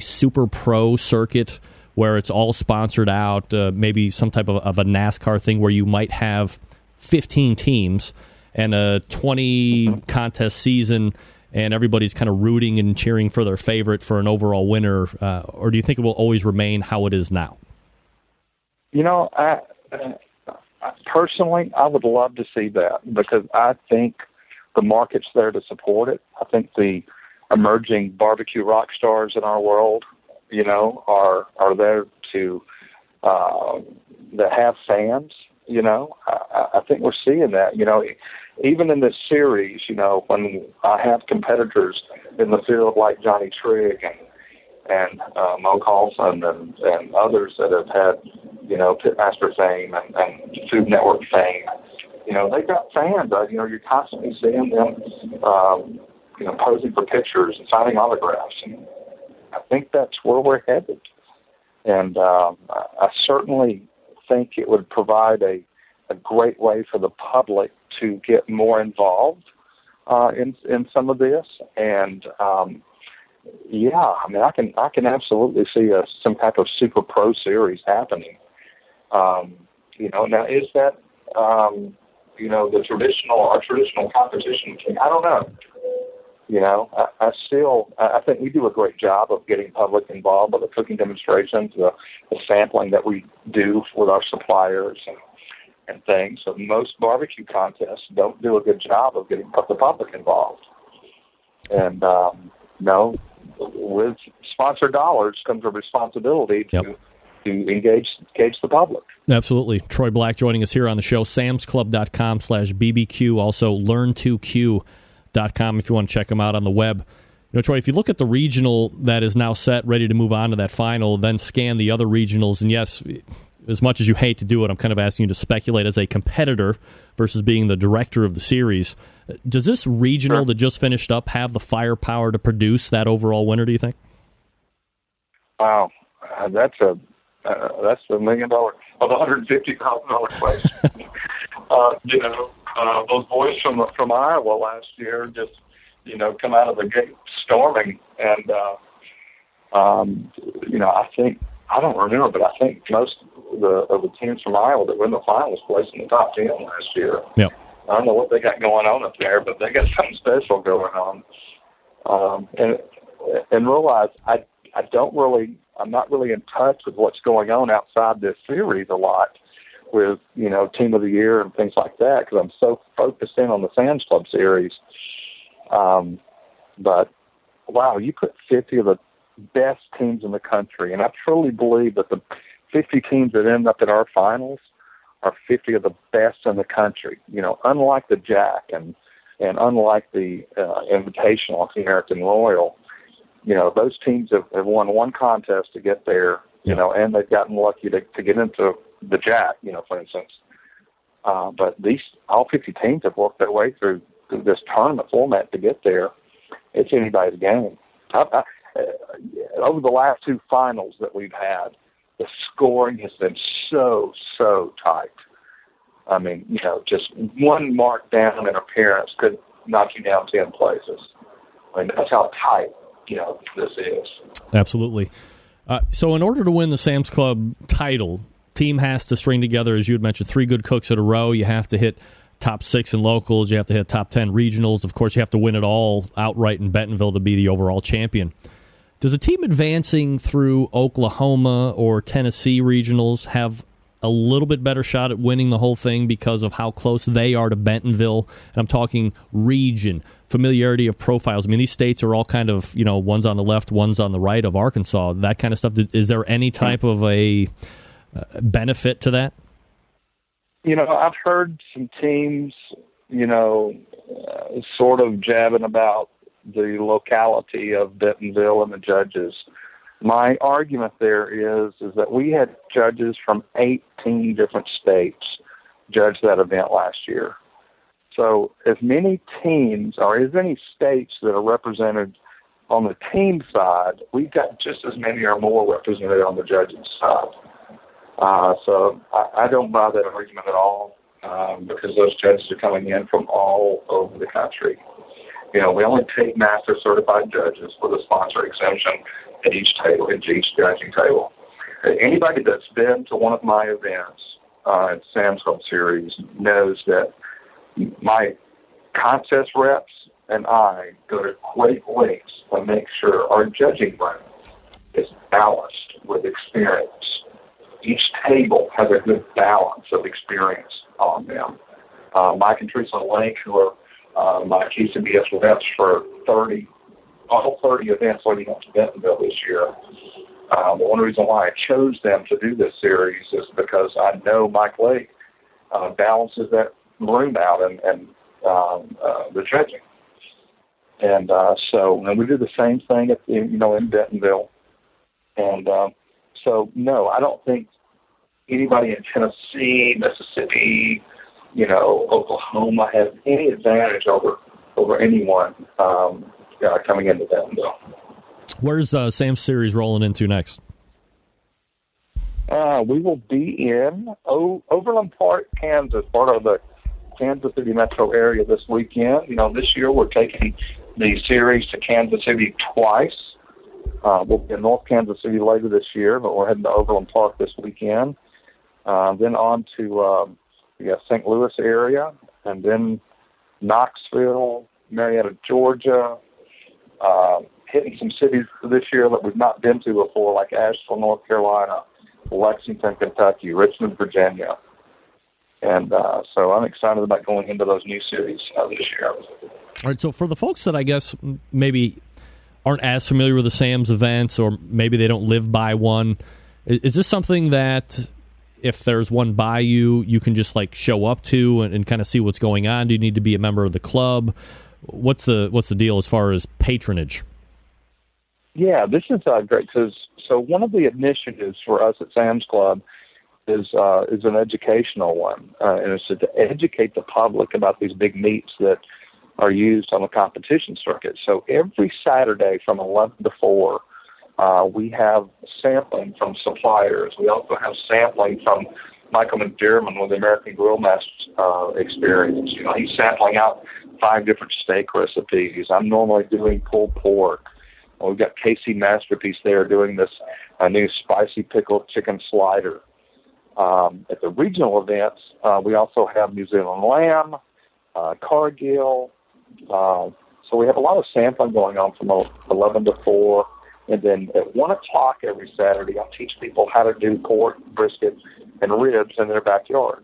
super pro circuit where it's all sponsored out, maybe some type of a NASCAR thing where you might have 15 teams and a 20 contest season and everybody's kind of rooting and cheering for their favorite for an overall winner? Or do you think it will always remain how it is now? Personally, I would love to see that because I think the market's there to support it. I think the emerging barbecue rock stars in our world, are there to that have fans. I think we're seeing that. Even in this series, when I have competitors in the field like Johnny Trigg and Mo Carlson and others that have had, Pitmaster fame and Food Network fame, they've got fans. You're constantly seeing them, posing for pictures and signing autographs. And I think that's where we're headed. And I certainly think it would provide a great way for the public to get more involved in some of this. And I can absolutely see some type of super pro series happening. Now is that our traditional competition? I don't know. I think we do a great job of getting public involved with the cooking demonstrations, the sampling that we do with our suppliers and things. So most barbecue contests don't do a good job of getting the public involved. And, with sponsor dollars comes a responsibility to engage the public. Absolutely. Troy Black joining us here on the show. samsclub.com/BBQ. Also, learn2q.com if you want to check them out on the web. Troy, if you look at the regional that is now set, ready to move on to that final, then scan the other regionals, and yes, as much as you hate to do it, I'm kind of asking you to speculate as a competitor versus being the director of the series. Does this regional that just finished up have the firepower to produce that overall winner, do you think? Wow. That's $1 million, $150,000 question. Those boys from Iowa last year just, come out of the gate storming. And, I don't remember, but I think most of the teams from Iowa that were in the finals placed in the top 10 last year. Yep. I don't know what they got going on up there, but they got something special going on. And realize I'm not really in touch with what's going on outside this series a lot with, Team of the Year and things like that, because I'm so focused in on the Sam's Club series. But, wow, you put 50 of the best teams in the country, and I truly believe that the 50 teams that end up at our finals are 50 of the best in the country. Unlike the Jack and unlike the Invitational, the American Royal, those teams have won one contest to get there, and they've gotten lucky to get into the Jack, for instance. But all 50 teams have worked their way through this tournament format to get there. It's anybody's game. Over the last two finals that we've had, the scoring has been so tight. I mean, just one mark down in appearance could knock you down 10 places. I mean, that's how tight, this is. Absolutely. So in order to win the Sam's Club title, team has to string together, as you had mentioned, 3 good cooks in a row. You have to hit top 6 in locals. You have to hit top 10 regionals. Of course, you have to win it all outright in Bentonville to be the overall champion. Does a team advancing through Oklahoma or Tennessee regionals have a little bit better shot at winning the whole thing because of how close they are to Bentonville? And I'm talking region, familiarity of profiles. I mean, these states are all kind of, one's on the left, one's on the right of Arkansas, that kind of stuff. Is there any type of a benefit to that? I've heard some teams, sort of jabbing about the locality of Bentonville and the judges. My argument there is that we had judges from 18 different states judge that event last year. So as many teams or as many states that are represented on the team side, we've got just as many or more represented on the judging side. So I don't buy that argument at all because those judges are coming in from all over the country. We only take master certified judges with a sponsor exemption at each table, at each judging table. Anybody that's been to one of my events at Sam's Club Series knows that my contest reps and I go to great lengths to make sure our judging room is balanced with experience. Each table has a good balance of experience on them. Mike and Teresa Link, who are my QCBS reps for all 30 events leading up to Bentonville this year. The one reason why I chose them to do this series is because I know Mike Lake balances that room out and the judging. And and we do the same thing in Bentonville. And so, no, I don't think anybody in Tennessee, Mississippi, Oklahoma has any advantage over anyone coming into Bentonville. Where's Sam's Series rolling into next? We will be in Overland Park, Kansas, part of the Kansas City metro area this weekend. This year we're taking the series to Kansas City twice. We'll be in North Kansas City later this year, but we're heading to Overland Park this weekend. Then on to St. Louis area, and then Knoxville, Marietta, Georgia, hitting some cities this year that we've not been to before, like Asheville, North Carolina, Lexington, Kentucky, Richmond, Virginia. And so I'm excited about going into those new cities this year. All right, so for the folks that I guess maybe aren't as familiar with the Sam's events, or maybe they don't live by one, is this something that if there's one by you, you can just like show up to and kind of see what's going on? Do you need to be a member of the club? What's the deal as far as patronage? Yeah, this is great because one of the initiatives for us at Sam's Club is an educational one, and it's to educate the public about these big meats that are used on the competition circuit. So every Saturday from 11 to 4, we have sampling from suppliers. We also have sampling from Michael McDermott with the American Grill Masters experience. You know, he's sampling out 5 different steak recipes. I'm normally doing pulled pork. We've got Casey Masterpiece there doing this new spicy pickled chicken slider. At the regional events, we also have New Zealand lamb, Cargill. So we have a lot of sampling going on from 11 to 4. And then at 1 o'clock every Saturday, I'll teach people how to do pork, brisket, and ribs in their backyard.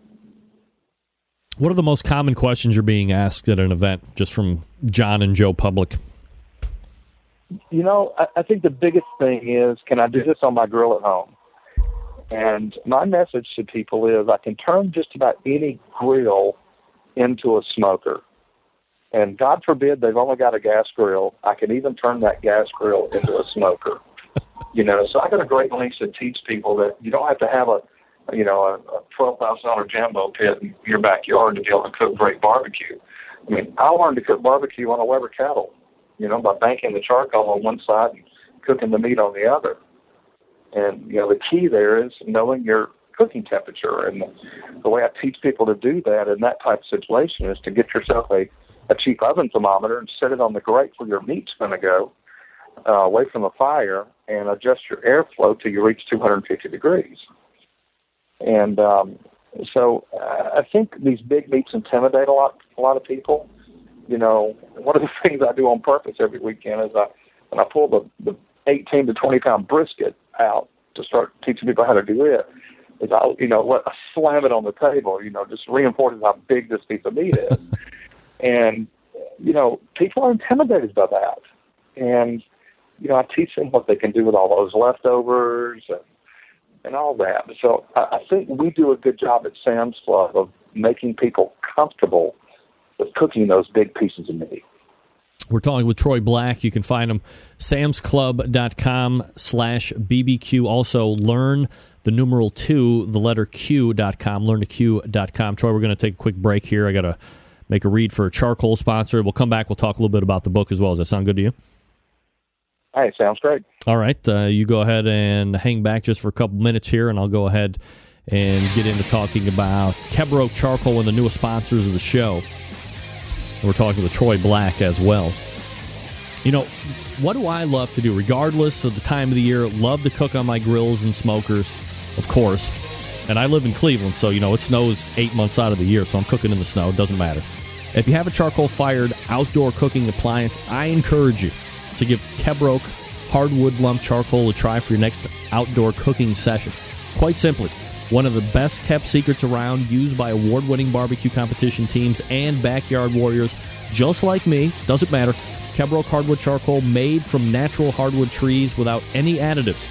What are the most common questions you're being asked at an event, just from John and Joe public? You know, I think the biggest thing is, can I do this on my grill at home? And my message to people is I can turn just about any grill into a smoker. And God forbid they've only got a gas grill. I can even turn that gas grill into a smoker. You know, so I got a great lengths to teach people that you don't have to have a $12,000 jumbo pit in your backyard to be able to cook great barbecue. I mean, I learned to cook barbecue on a Weber kettle, you know, by banking the charcoal on one side and cooking the meat on the other. And, you know, the key there is knowing your cooking temperature. And the way I teach people to do that in that type of situation is to get yourself a cheap oven thermometer and set it on the grate where your meat's going to go, away from the fire, and adjust your airflow till you reach 250 degrees. And so I think these big meats intimidate a lot of people. You know, one of the things I do on purpose every weekend is when I pull the 18 to 20 pound brisket out to start teaching people how to do it, is I slam it on the table, you know, just reinforces how big this piece of meat is. And, you know, people are intimidated by that. And, you know, I teach them what they can do with all those leftovers and all that. So I think we do a good job at Sam's Club of making people comfortable with cooking those big pieces of meat. We're talking with Troy Black. You can find him samsclub.com/BBQ. Also, learn the numeral 2, the letter Q.com, learntoq.com. Troy, we're going to take a quick break here. I got to make a read for a charcoal sponsor. We'll come back. We'll talk a little bit about the book as well. Does that sound good to you? Hey, sounds great. All right. You go ahead and hang back just for a couple minutes here, and I'll go ahead and get into talking about Kebroak Charcoal and the newest sponsors of the show. We're talking with Troy Black as well. You know, what do I love to do? Regardless of the time of the year, love to cook on my grills and smokers, of course. And I live in Cleveland, so, you know, it snows 8 months out of the year, so I'm cooking in the snow. It doesn't matter. If you have a charcoal-fired outdoor cooking appliance, I encourage you to give Kebroak hardwood lump charcoal a try for your next outdoor cooking session. Quite simply, one of the best-kept secrets around, used by award-winning barbecue competition teams and backyard warriors just like me. Doesn't matter. Kebroak hardwood charcoal, made from natural hardwood trees without any additives.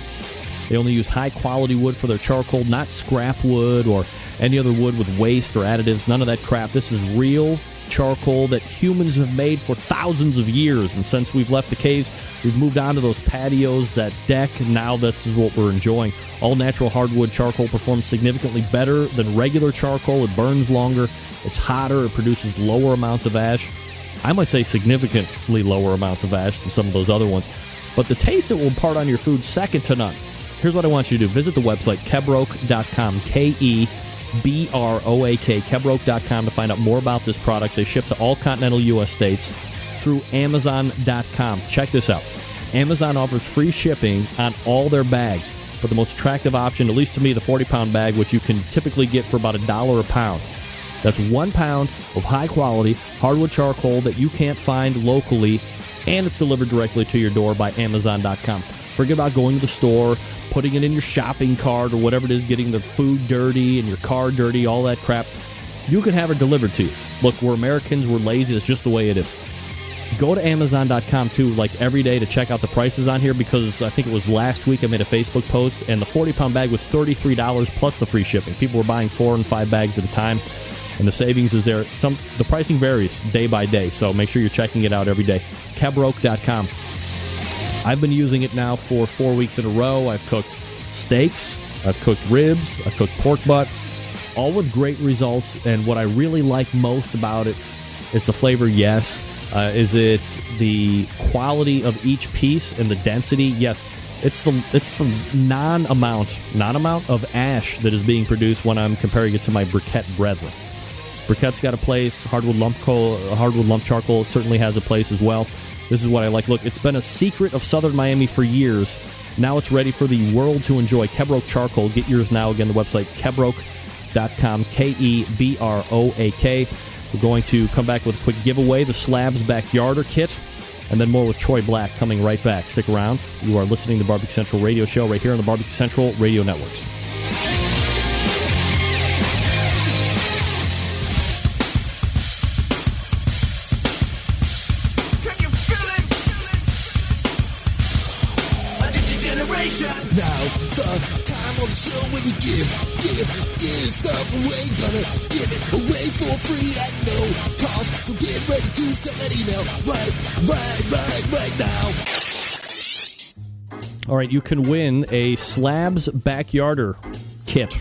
They only use high-quality wood for their charcoal, not scrap wood or any other wood with waste or additives. None of that crap. This is real charcoal that humans have made for thousands of years. And since we've left the caves, we've moved on to those patios, that deck. Now this is what we're enjoying. All natural hardwood charcoal performs significantly better than regular charcoal. It burns longer. It's hotter. It produces lower amounts of ash. I might say significantly lower amounts of ash than some of those other ones. But the taste it will impart on your food, second to none. Here's what I want you to do. Visit the website, Kebroak.com, Kebroak, Kebroak.com, to find out more about this product. They ship to all continental U.S. states through Amazon.com. Check this out. Amazon offers free shipping on all their bags, but the most attractive option, at least to me, the 40-pound bag, which you can typically get for about $1 a pound. That's 1 pound of high-quality hardwood charcoal that you can't find locally and it's delivered directly to your door by Amazon.com. Forget about going to the store, putting it in your shopping cart or whatever it is, getting the food dirty and your car dirty, all that crap. You can have it delivered to you. Look, we're Americans, we're lazy, it's just the way it is. Go to Amazon.com, too, like every day to check out the prices on here, because I think it was last week I made a Facebook post, and the 40-pound bag was $33 plus the free shipping. People were buying 4 and 5 bags at a time, and the savings is there. The pricing varies day by day, so make sure you're checking it out every day. Kebroke.com. I've been using it now for 4 weeks in a row. I've cooked steaks, I've cooked ribs, I've cooked pork butt, all with great results. And what I really like most about it is the flavor, yes. Is it the quality of each piece and the density? Yes. It's the non-amount of ash that is being produced when I'm comparing it to my briquette brethren. Briquette's got a place. Hardwood lump charcoal certainly has a place as well. This is what I like. Look, it's been a secret of Southern Miami for years. Now it's ready for the world to enjoy. Kebroke charcoal. Get yours now. Again, the website, kebroke.com, Kebroak. We're going to come back with a quick giveaway, the Slabs Backyarder Kit, and then more with Troy Black coming right back. Stick around. You are listening to the Barbecue Central Radio Show right here on the Barbecue Central Radio Networks. Now's the time on the show when we give stuff away. Gonna give it away for free at no cost. So get ready to send that email right now. All right, you can win a Slabs Backyarder Kit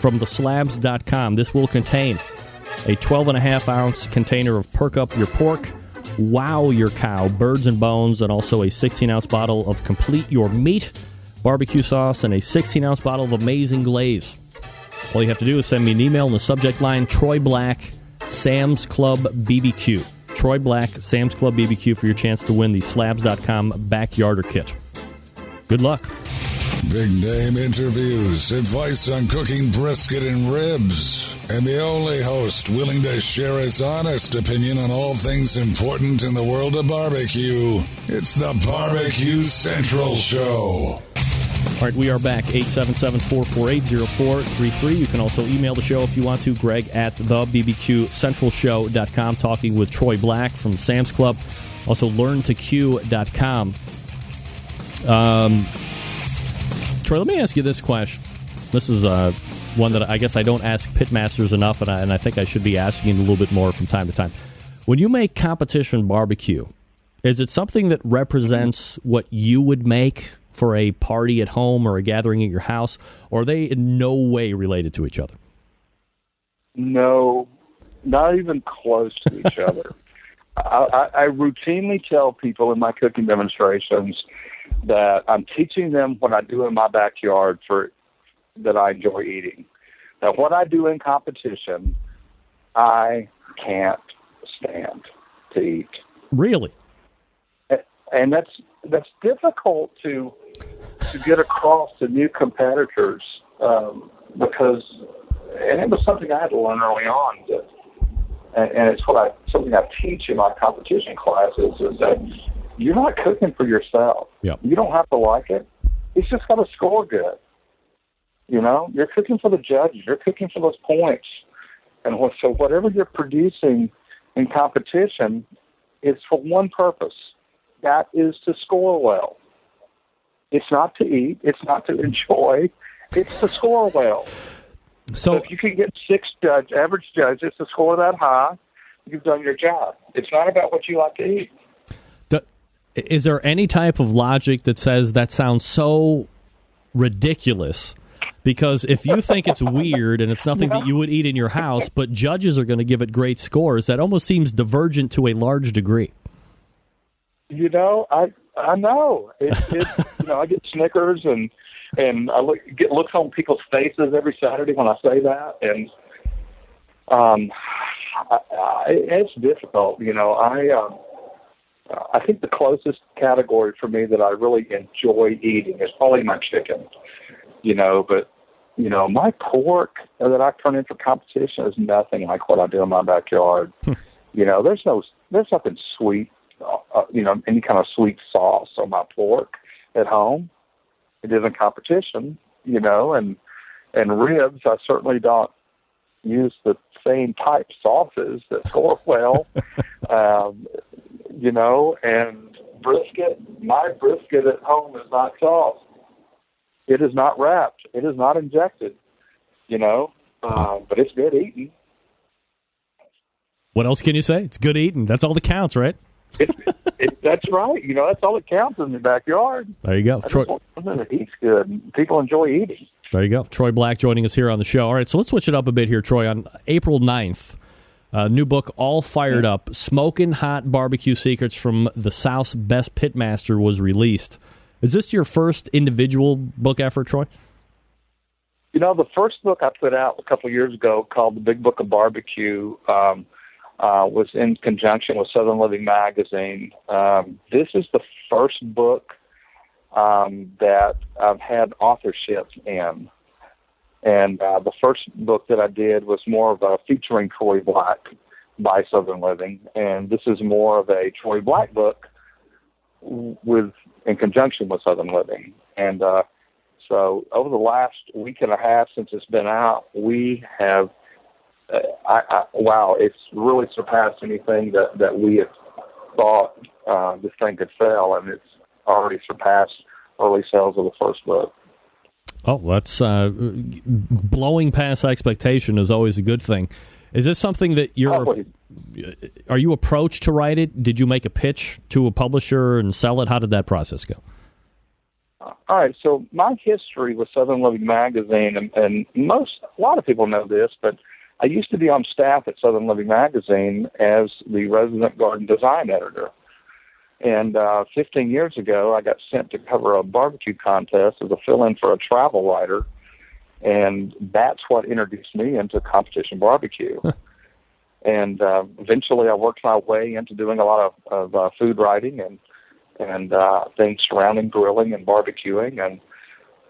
from theslabs.com. This will contain a 12.5-ounce container of Perk Up Your Pork, Wow Your Cow, Birds and Bones, and also a 16-ounce bottle of Complete Your Meat barbecue sauce, and a 16-ounce bottle of Amazing Glaze. All you have to do is send me an email in the subject line, Troy Black, Sam's Club BBQ. Troy Black, Sam's Club BBQ for your chance to win the Slabs.com Backyarder Kit. Good luck. Big name interviews, advice on cooking brisket and ribs, and the only host willing to share his honest opinion on all things important in the world of barbecue. It's the Barbecue Central Show. All right, we are back, 877-448-0433. You can also email the show if you want to, Greg at thebbqcentralshow.com, talking with Troy Black from Sam's Club. Also, learntoq.com. Troy, let me ask you this question. This is one that I guess I don't ask pitmasters enough, and I think I should be asking a little bit more from time to time. When you make competition barbecue, is it something that represents what you would make for a party at home or a gathering at your house, or are they in no way related to each other? No, not even close to each other. I routinely tell people in my cooking demonstrations that I'm teaching them what I do in my backyard that I enjoy eating. Now, what I do in competition, I can't stand to eat. Really? And that's difficult to get across to new competitors because, and it was something I had to learn early on, and it's something I teach in my competition classes, is that you're not cooking for yourself. Yep. You don't have to like it. It's just got to score good. You know, you're cooking for the judges. You're cooking for those points. And so whatever you're producing in competition is for one purpose. That is to score well. It's not to eat. It's not to enjoy. It's to score well. So if you can get 6 average judges to score that high, you've done your job. It's not about what you like to eat. Is there any type of logic that says that sounds so ridiculous? Because if you think it's weird and it's something that you would eat in your house, but judges are going to give it great scores, that almost seems divergent to a large degree. You know, I know. I get Snickers and I get looks on people's faces every Saturday when I say that, and it's difficult. You know, I think the closest category for me that I really enjoy eating is probably my chicken. You know, but my pork that I turn in for competition is nothing like what I do in my backyard. You know, there's nothing sweet any kind of sweet sauce on my pork at home. It isn't competition, and ribs, I certainly don't use the same type sauces that score well, and my brisket at home is not sauced. It is not wrapped. It is not injected, but it's good eating. What else can you say? It's good eating. That's all that counts, right? That's right. That's all that counts in the backyard. There you go. Troy, something that eats good. People enjoy eating. There you go. Troy Black joining us here on the show. All right, so let's switch it up a bit here, Troy. On April 9th, new book, All Fired Up, Smoking Hot Barbecue Secrets from the South's Best Pitmaster was released. Is this your first individual book effort, Troy? The first book I put out a couple of years ago called The Big Book of Barbecue was in conjunction with Southern Living Magazine. This is the first book that I've had authorship in. And the first book that I did was more of a featuring Troy Black by Southern Living. And this is more of a Troy Black book in conjunction with Southern Living. And so over the last week and a half since it's been out, we have, it's really surpassed anything that we had thought this thing could sell, and it's already surpassed early sales of the first book. Oh, that's blowing past expectation is always a good thing. Is this something that are you approached to write it? Did you make a pitch to a publisher and sell it? How did that process go? All right, so my history with Southern Living Magazine, and a lot of people know this, but I used to be on staff at Southern Living Magazine as the resident garden design editor. And 15 years ago, I got sent to cover a barbecue contest as a fill-in for a travel writer, and that's what introduced me into competition barbecue. And eventually I worked my way into doing a lot of food writing and things surrounding grilling and barbecuing. And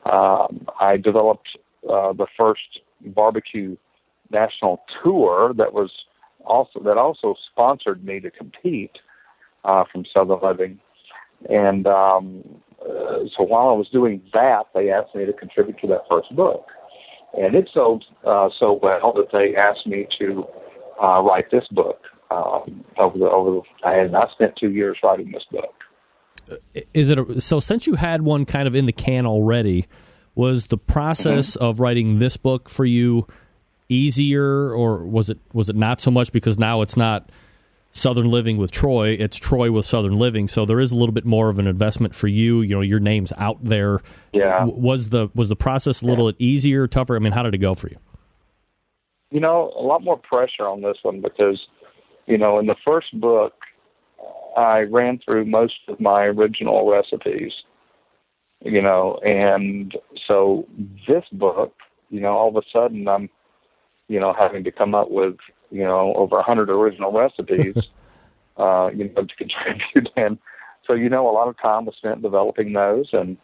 I developed the first barbecue national tour that also sponsored me to compete from Southern Living. And so while I was doing that, they asked me to contribute to that first book. And it sold so well that they asked me to write this book. I spent 2 years writing this book. So since you had one kind of in the can already, was the process of writing this book for you easier, or was it not so much, because now it's not Southern Living with Troy, it's Troy with Southern Living, so there is a little bit more of an investment for you. Your name's out there. Yeah. Was the process a little easier, tougher? I mean, how did it go for you? A lot more pressure on this one because, in the first book, I ran through most of my original recipes, and so this book, all of a sudden I'm, having to come up with, over 100 original recipes, to contribute. And so, a lot of time was spent developing those. And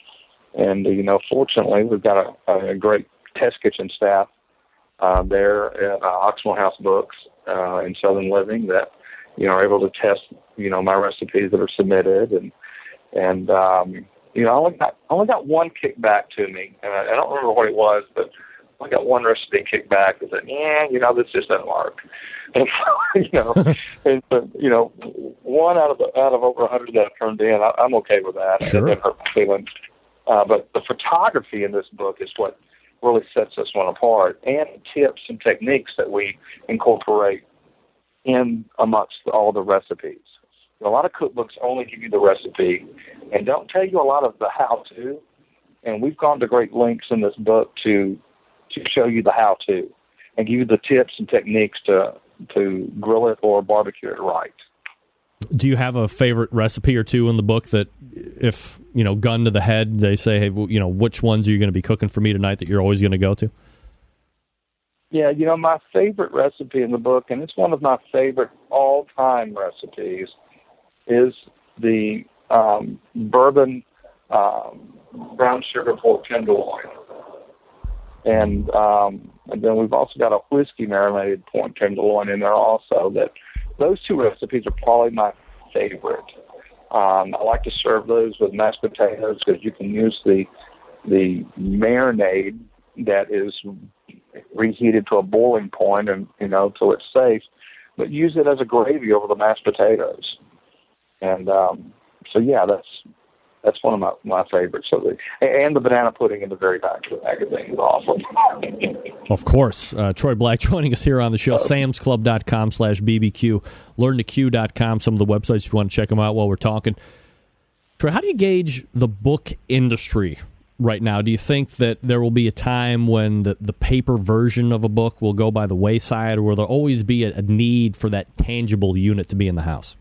fortunately, we've got a great test kitchen staff there at Oxmoor House Books in Southern Living that, are able to test, my recipes that are submitted. And I only got one kickback to me. And I don't remember what it was, but I got one recipe kickback that said, this just doesn't work. And one out of over 100 that I've turned in, I'm okay with that. Sure. It didn't hurt my feelings. But the photography in this book is what really sets this one apart, and tips and techniques that we incorporate in amongst all the recipes. A lot of cookbooks only give you the recipe and don't tell you a lot of the how-to. And we've gone to great lengths in this book to show you the how-to and give you the tips and techniques to grill it or barbecue it right. Do you have a favorite recipe or two in the book that if, gun to the head, they say, hey, which ones are you going to be cooking for me tonight that you're always going to go to? Yeah, my favorite recipe in the book, and it's one of my favorite all-time recipes, is the bourbon brown sugar pork tenderloin. And then we've also got a whiskey marinated pork tenderloin in there also. Those two recipes are probably my favorite. I like to serve those with mashed potatoes because you can use the marinade that is reheated to a boiling point and, till it's safe, but use it as a gravy over the mashed potatoes. And that's one of my favorites. And the banana pudding in the very back of the magazine is awesome. Of course. Troy Black joining us here on the show. samsclub.com/BBQ. LearnToQ.com. Some of the websites if you want to check them out while we're talking. Troy, how do you gauge the book industry right now? Do you think that there will be a time when the paper version of a book will go by the wayside, or will there always be a need for that tangible unit to be in the house?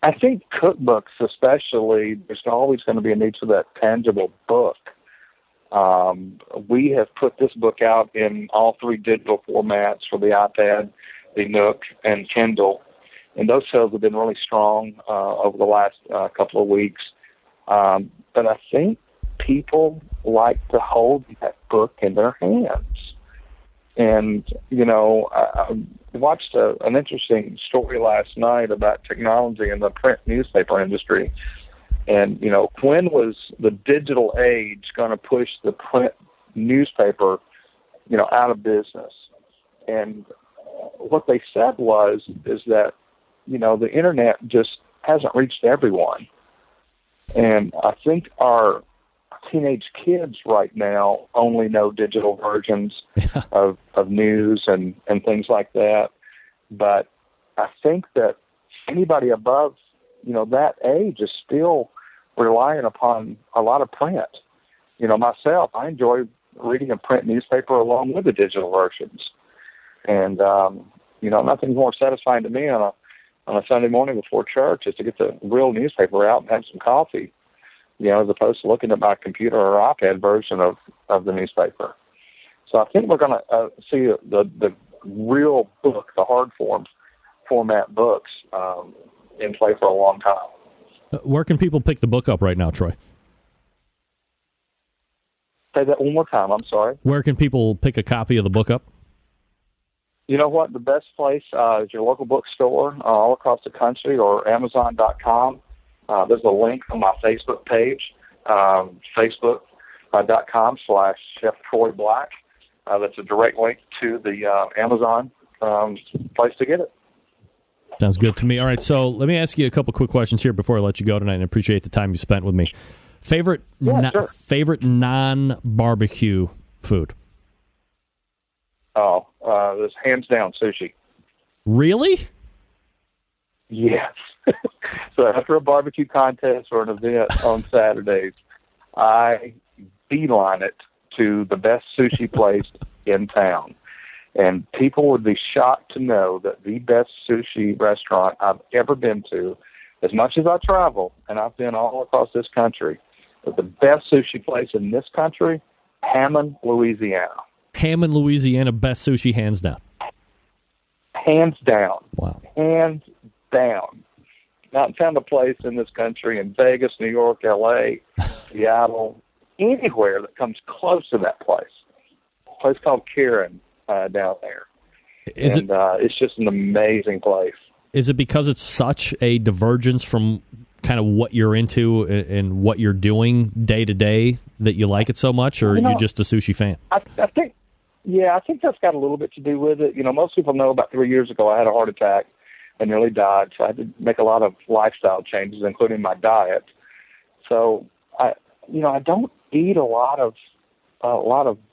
I think cookbooks especially, there's always going to be a need for that tangible book. We have put this book out in all 3 digital formats for the iPad, the Nook, and Kindle, and those sales have been really strong over the last couple of weeks. But I think people like to hold that book in their hands. And, I watched an interesting story last night about technology in the print newspaper industry. And, when was the digital age going to push the print newspaper, out of business? And what they said is that, the internet just hasn't reached everyone. And I think our teenage kids right now only know digital versions of news and things like that. But I think that anybody above, that age is still relying upon a lot of print. Myself, I enjoy reading a print newspaper along with the digital versions. And, nothing's more satisfying to me on a Sunday morning before church is to get the real newspaper out and have some coffee, as opposed to looking at my computer or iPad version of the newspaper. So I think we're going to see the real book, the hard format books in play for a long time. Where can people pick the book up right now, Troy? Say that one more time, I'm sorry. Where can people pick a copy of the book up? You know what? The best place is your local bookstore all across the country, or Amazon.com. There's a link on my Facebook page, Facebook.com/Chef Troy Black. That's a direct link to the Amazon place to get it. Sounds good to me. All right, so let me ask you a couple quick questions here before I let you go tonight, and I appreciate the time you spent with me. Favorite non-barbecue food? Oh, this hands down sushi. Really? Yes. So after a barbecue contest or an event on Saturdays, I beeline it to the best sushi place in town. And people would be shocked to know that the best sushi restaurant I've ever been to, as much as I travel, and I've been all across this country, but the best sushi place in this country, Hammond, Louisiana. Hammond, Louisiana, best sushi, hands down. Hands down. Wow. Hands down. Not found a place in this country, in Vegas, New York, L.A., Seattle, anywhere that comes close to that place. A place called Kieran down there. It's just an amazing place. Is it because it's such a divergence from kind of what you're into and what you're doing day to day that you like it so much, or are you just a sushi fan? I think that's got a little bit to do with it. Most people know about 3 years ago I had a heart attack and nearly died, so I had to make a lot of lifestyle changes, including my diet. So I don't eat a lot of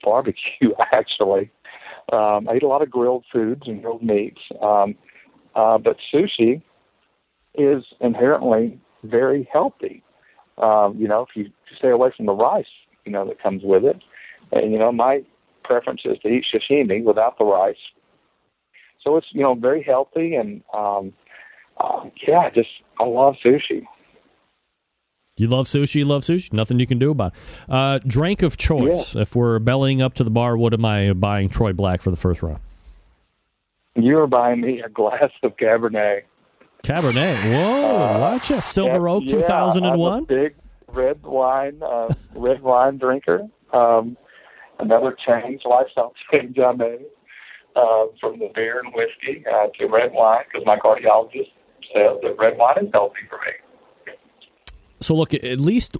barbecue actually. I eat a lot of grilled foods and grilled meats, but sushi is inherently very healthy. If you stay away from the rice, that comes with it. And, my preference is to eat sashimi without the rice. So it's, very healthy. And, I love sushi. You love sushi, you love sushi. Nothing you can do about it. Drink of choice. Yeah. If we're bellying up to the bar, what am I buying Troy Black for the first round? You're buying me a glass of Cabernet. Cabernet. Whoa, watch out. Silver Oak 2001. I'm a big red wine drinker. Another lifestyle change I made from the beer and whiskey to red wine because my cardiologist says that red wine is healthy for me. So look, at least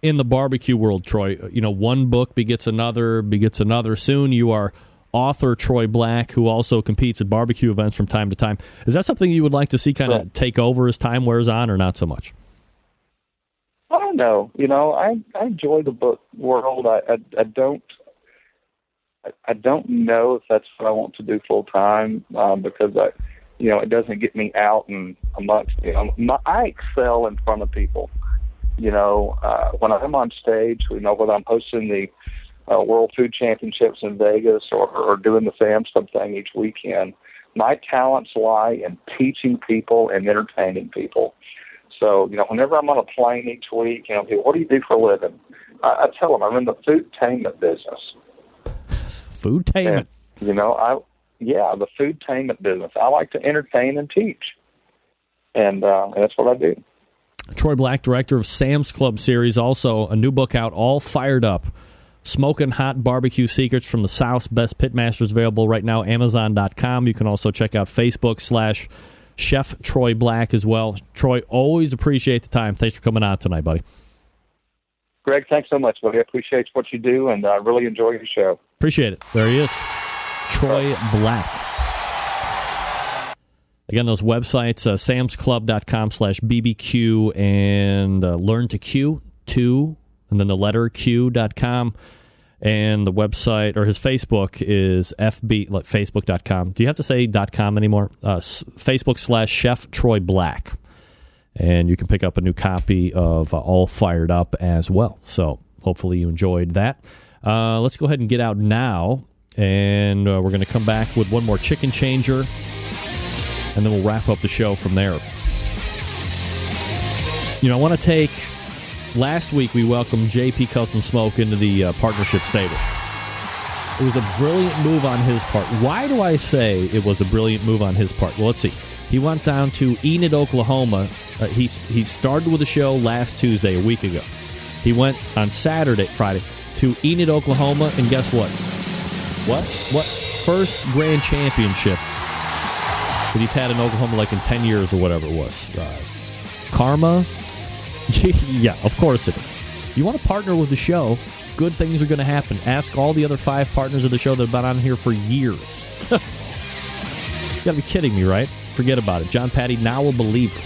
in the barbecue world, Troy, one book begets another. Soon you are author Troy Black, who also competes at barbecue events from time to time. Is that something you would like to see kind of take over as time wears on, or not so much? I don't know. I enjoy the book world. I don't know if that's what I want to do full time because it doesn't get me out and amongst. I excel in front of people. When I'm on stage, whether I'm hosting the World Food Championships in Vegas or doing the Sam's Club thing each weekend, my talents lie in teaching people and entertaining people. So, whenever I'm on a plane each week, what do you do for a living? I tell them I'm in the foodtainment business. Foodtainment? And, the foodtainment business. I like to entertain and teach. And that's what I do. Troy Black, director of Sam's Club series, also a new book out, All Fired Up. Smoking hot barbecue secrets from the South's best pitmasters, available right now, Amazon.com. You can also check out Facebook/Chef Troy Black as well. Troy, always appreciate the time. Thanks for coming on tonight, buddy. Greg, thanks so much, buddy. I appreciate what you do, and I really enjoy your show. Appreciate it. There he is, Troy Black. Again, those websites, samsclub.com/BBQ and learn to Q, 2, and then the letter Q.com. And the website, or his Facebook, is facebook.com. Do you have to say .com anymore? Facebook/Chef Troy Black. And you can pick up a new copy of All Fired Up as well. So hopefully you enjoyed that. Let's go ahead and get out now. And we're going to come back with one more chicken changer. And then we'll wrap up the show from there. I want to take... Last week, we welcomed JP Custom Smoke into the partnership stable. It was a brilliant move on his part. Why do I say it was a brilliant move on his part? Well, let's see. He went down to Enid, Oklahoma. He started with the show last Tuesday, a week ago. He went on Friday, to Enid, Oklahoma, and guess what? What first grand championship that he's had in Oklahoma like in 10 years or whatever it was? Karma? Yeah, of course it is. You want to partner with the show, good things are going to happen. Ask all the other 5 partners of the show that have been on here for years. You got to be kidding me, right? Forget about it. John Patty, now a believer,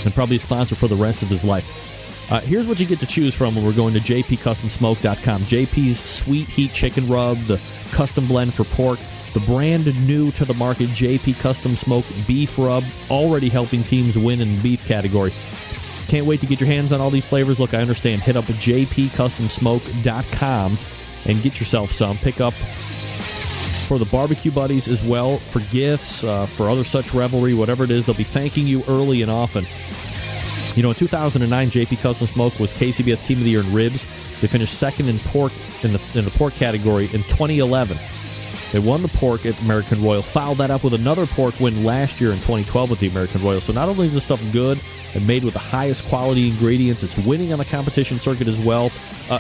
and probably a sponsor for the rest of his life. Here's what you get to choose from when we're going to jpcustomsmoke.com. JP's Sweet Heat Chicken Rub, the custom blend for pork, the brand new to the market JP Custom Smoke Beef Rub, already helping teams win in the beef category. Can't wait to get your hands on all these flavors. Look, I understand. Hit up jpcustomsmoke.com and get yourself some. Pick up for the barbecue buddies as well, for gifts, for other such revelry, whatever it is. They'll be thanking you early and often. In 2009, JP Custom Smoke was KCBS Team of the Year in ribs. They finished second in pork in the pork category in 2011. They won the pork at American Royal, followed that up with another pork win last year in 2012 with the American Royal. So not only is this stuff good and made with the highest quality ingredients, it's winning on the competition circuit as well,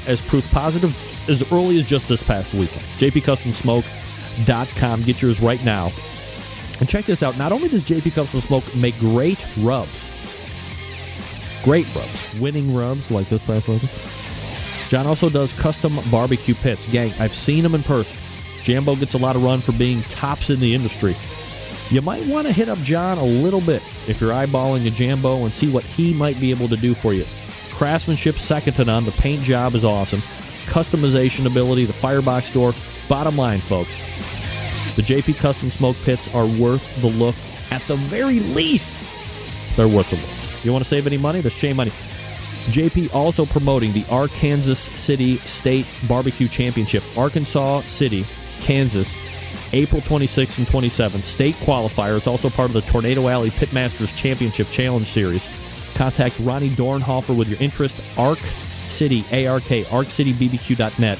as proof positive as early as just this past weekend. jpcustomsmoke.com. Get yours right now. And check this out. Not only does JP Custom Smoke make great rubs, winning rubs like this past weekend, John also does custom barbecue pits. Gang, I've seen them in person. Jambo gets a lot of run for being tops in the industry. You might want to hit up John a little bit if you're eyeballing a Jambo and see what he might be able to do for you. Craftsmanship second to none. The paint job is awesome. Customization ability, the firebox door. Bottom line, folks, the JP Custom Smoke pits are worth the look. At the very least, they're worth the look. You want to save any money? That's shame money. JP also promoting the Arkansas City State Barbecue Championship. Arkansas City, Kansas, April 26th and 27th. State qualifier. It's also part of the Tornado Alley Pitmasters Championship Challenge Series. Contact Ronnie Dornhofer with your interest. Arc City, A-R-K, arccitybbq.net.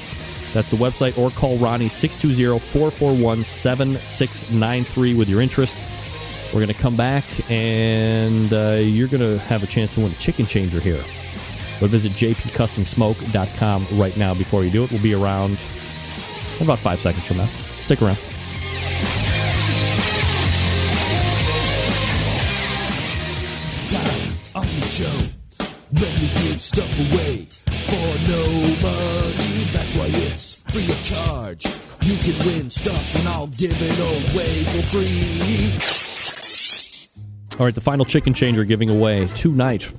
That's the website. Or call Ronnie 620-441-7693 with your interest. We're going to come back, and you're going to have a chance to win a chicken changer here. But visit jpcustomsmoke.com right now before you do it. We'll be around in about 5 seconds from now. Stick around. time on the show when we give stuff away for no money. That's why it's free of charge. You can win stuff and I'll give it away for free. All right, the final chicken changer giving away tonight.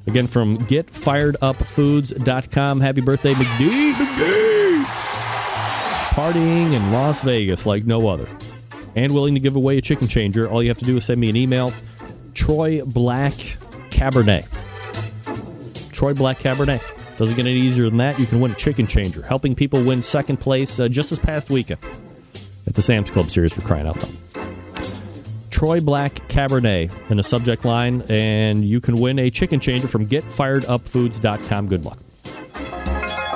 Again, from GetFiredUpFoods.com. Happy birthday, McD! McD! Partying in Las Vegas like no other. And willing to give away a chicken changer. All you have to do is send me an email. Troy Black Cabernet. Troy Black Cabernet. Doesn't get any easier than that. You can win a chicken changer. Helping people win second place just this past weekend at the Sam's Club Series, for crying out loud. Troy Black Cabernet in the subject line, and you can win a chicken changer from GetFiredUpFoods.com. Good luck.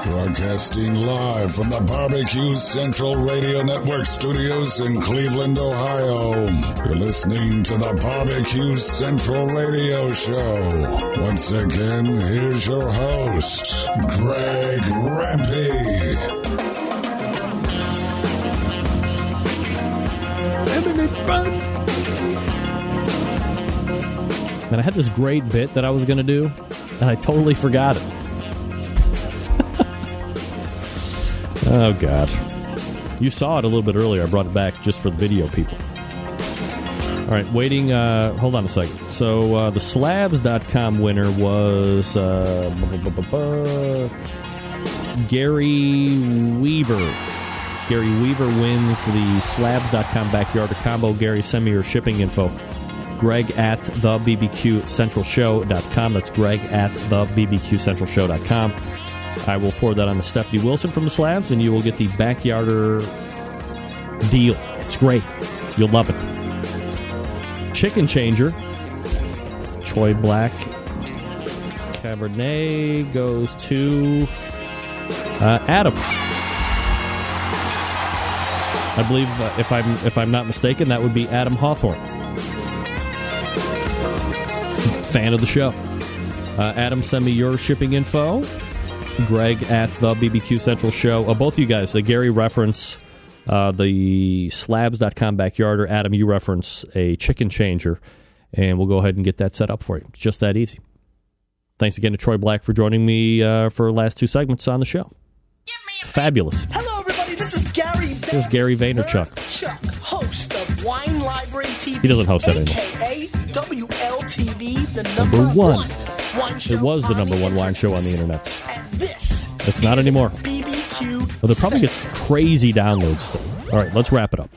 Broadcasting live from the Barbecue Central Radio Network studios in Cleveland, Ohio. You're listening to the Barbecue Central Radio Show. Once again, here's your host, Greg Rempe. And I had this great bit that I was going to do, and I totally forgot it. Oh, God. You saw it a little bit earlier. I brought it back just for the video people. All right, waiting. Hold on a second. So the Slabs.com winner was Gary Weaver. Gary Weaver wins the Slabs.com Backyarder Combo. Gary, send me your shipping info. Greg at thebbqcentralshow.com. That's Greg at thebbqcentralshow.com. I will forward that on to Stephanie Wilson from the Slabs, and you will get the Backyarder deal. It's great. You'll love it. Chicken changer. Troy Black Cabernet goes to Adam. I believe, if I'm not mistaken, that would be Adam Hawthorne. Fan of the show. Adam, send me your shipping info. Greg at the BBQ Central Show. Both of you guys, Gary reference the Slabs.com Backyarder. Adam, you reference a chicken changer, and we'll go ahead and get that set up for you. It's just that easy. Thanks again to Troy Black for joining me for the last two segments on the show. Fabulous. Hello, everybody. This is Gary Vaynerchuk. Here's Gary Vaynerchuk. Host of Wine Library TV. He doesn't host that anymore. AKA WLTV, the Number one. wine show. It was the number one wine show on the internet. And this It's not anymore. BBQ. Well, it probably gets crazy downloads still. All right, let's wrap it up.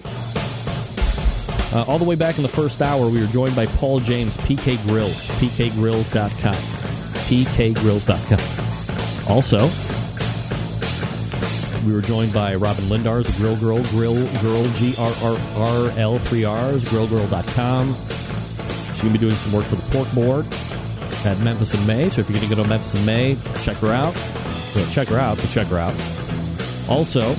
All the way back in the first hour, we were joined by Paul James, PK Grills, pkgrills.com. pkgrills.com. Also, we were joined by Robin Lindars, the Grill Girl, GRRRL, 3 R's, grillgirl.com. She's going to be doing some work for the Pork Board at Memphis in May. So if you're going to go to Memphis in May, check her out. Well, check her out, but check her out. Also,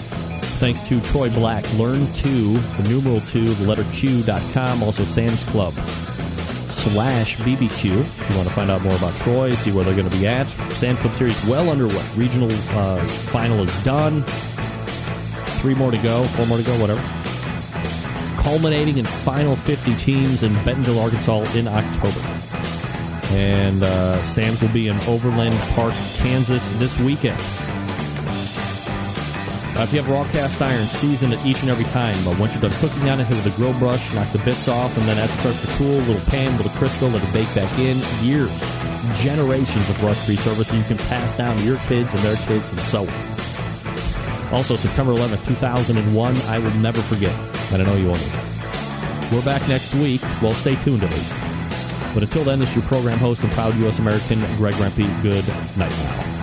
thanks to Troy Black, learn to, the numeral 2, the letter Q.com. Also, Sam's Club /BBQ. If you want to find out more about Troy, see where they're going to be at. Sam's Club Series well underway. Regional final is done. 3 more to go, 4 more to go, whatever. Culminating in final 50 teams in Bentonville, Arkansas in October. And Sam's will be in Overland Park, Kansas this weekend. If you have raw cast iron, season it each and every time. But once you're done cooking on it, hit with a grill brush, knock the bits off, and then as it starts to cool, little pan, little Crisco, let it bake back in. Years, generations of rust-free service you can pass down to your kids and their kids and so on. Also, September 11th, 2001, I will never forget, and I know you won't either. We're back next week. Well, stay tuned at least. But until then, this is your program host and proud U.S. American, Greg Rempe. Good night now.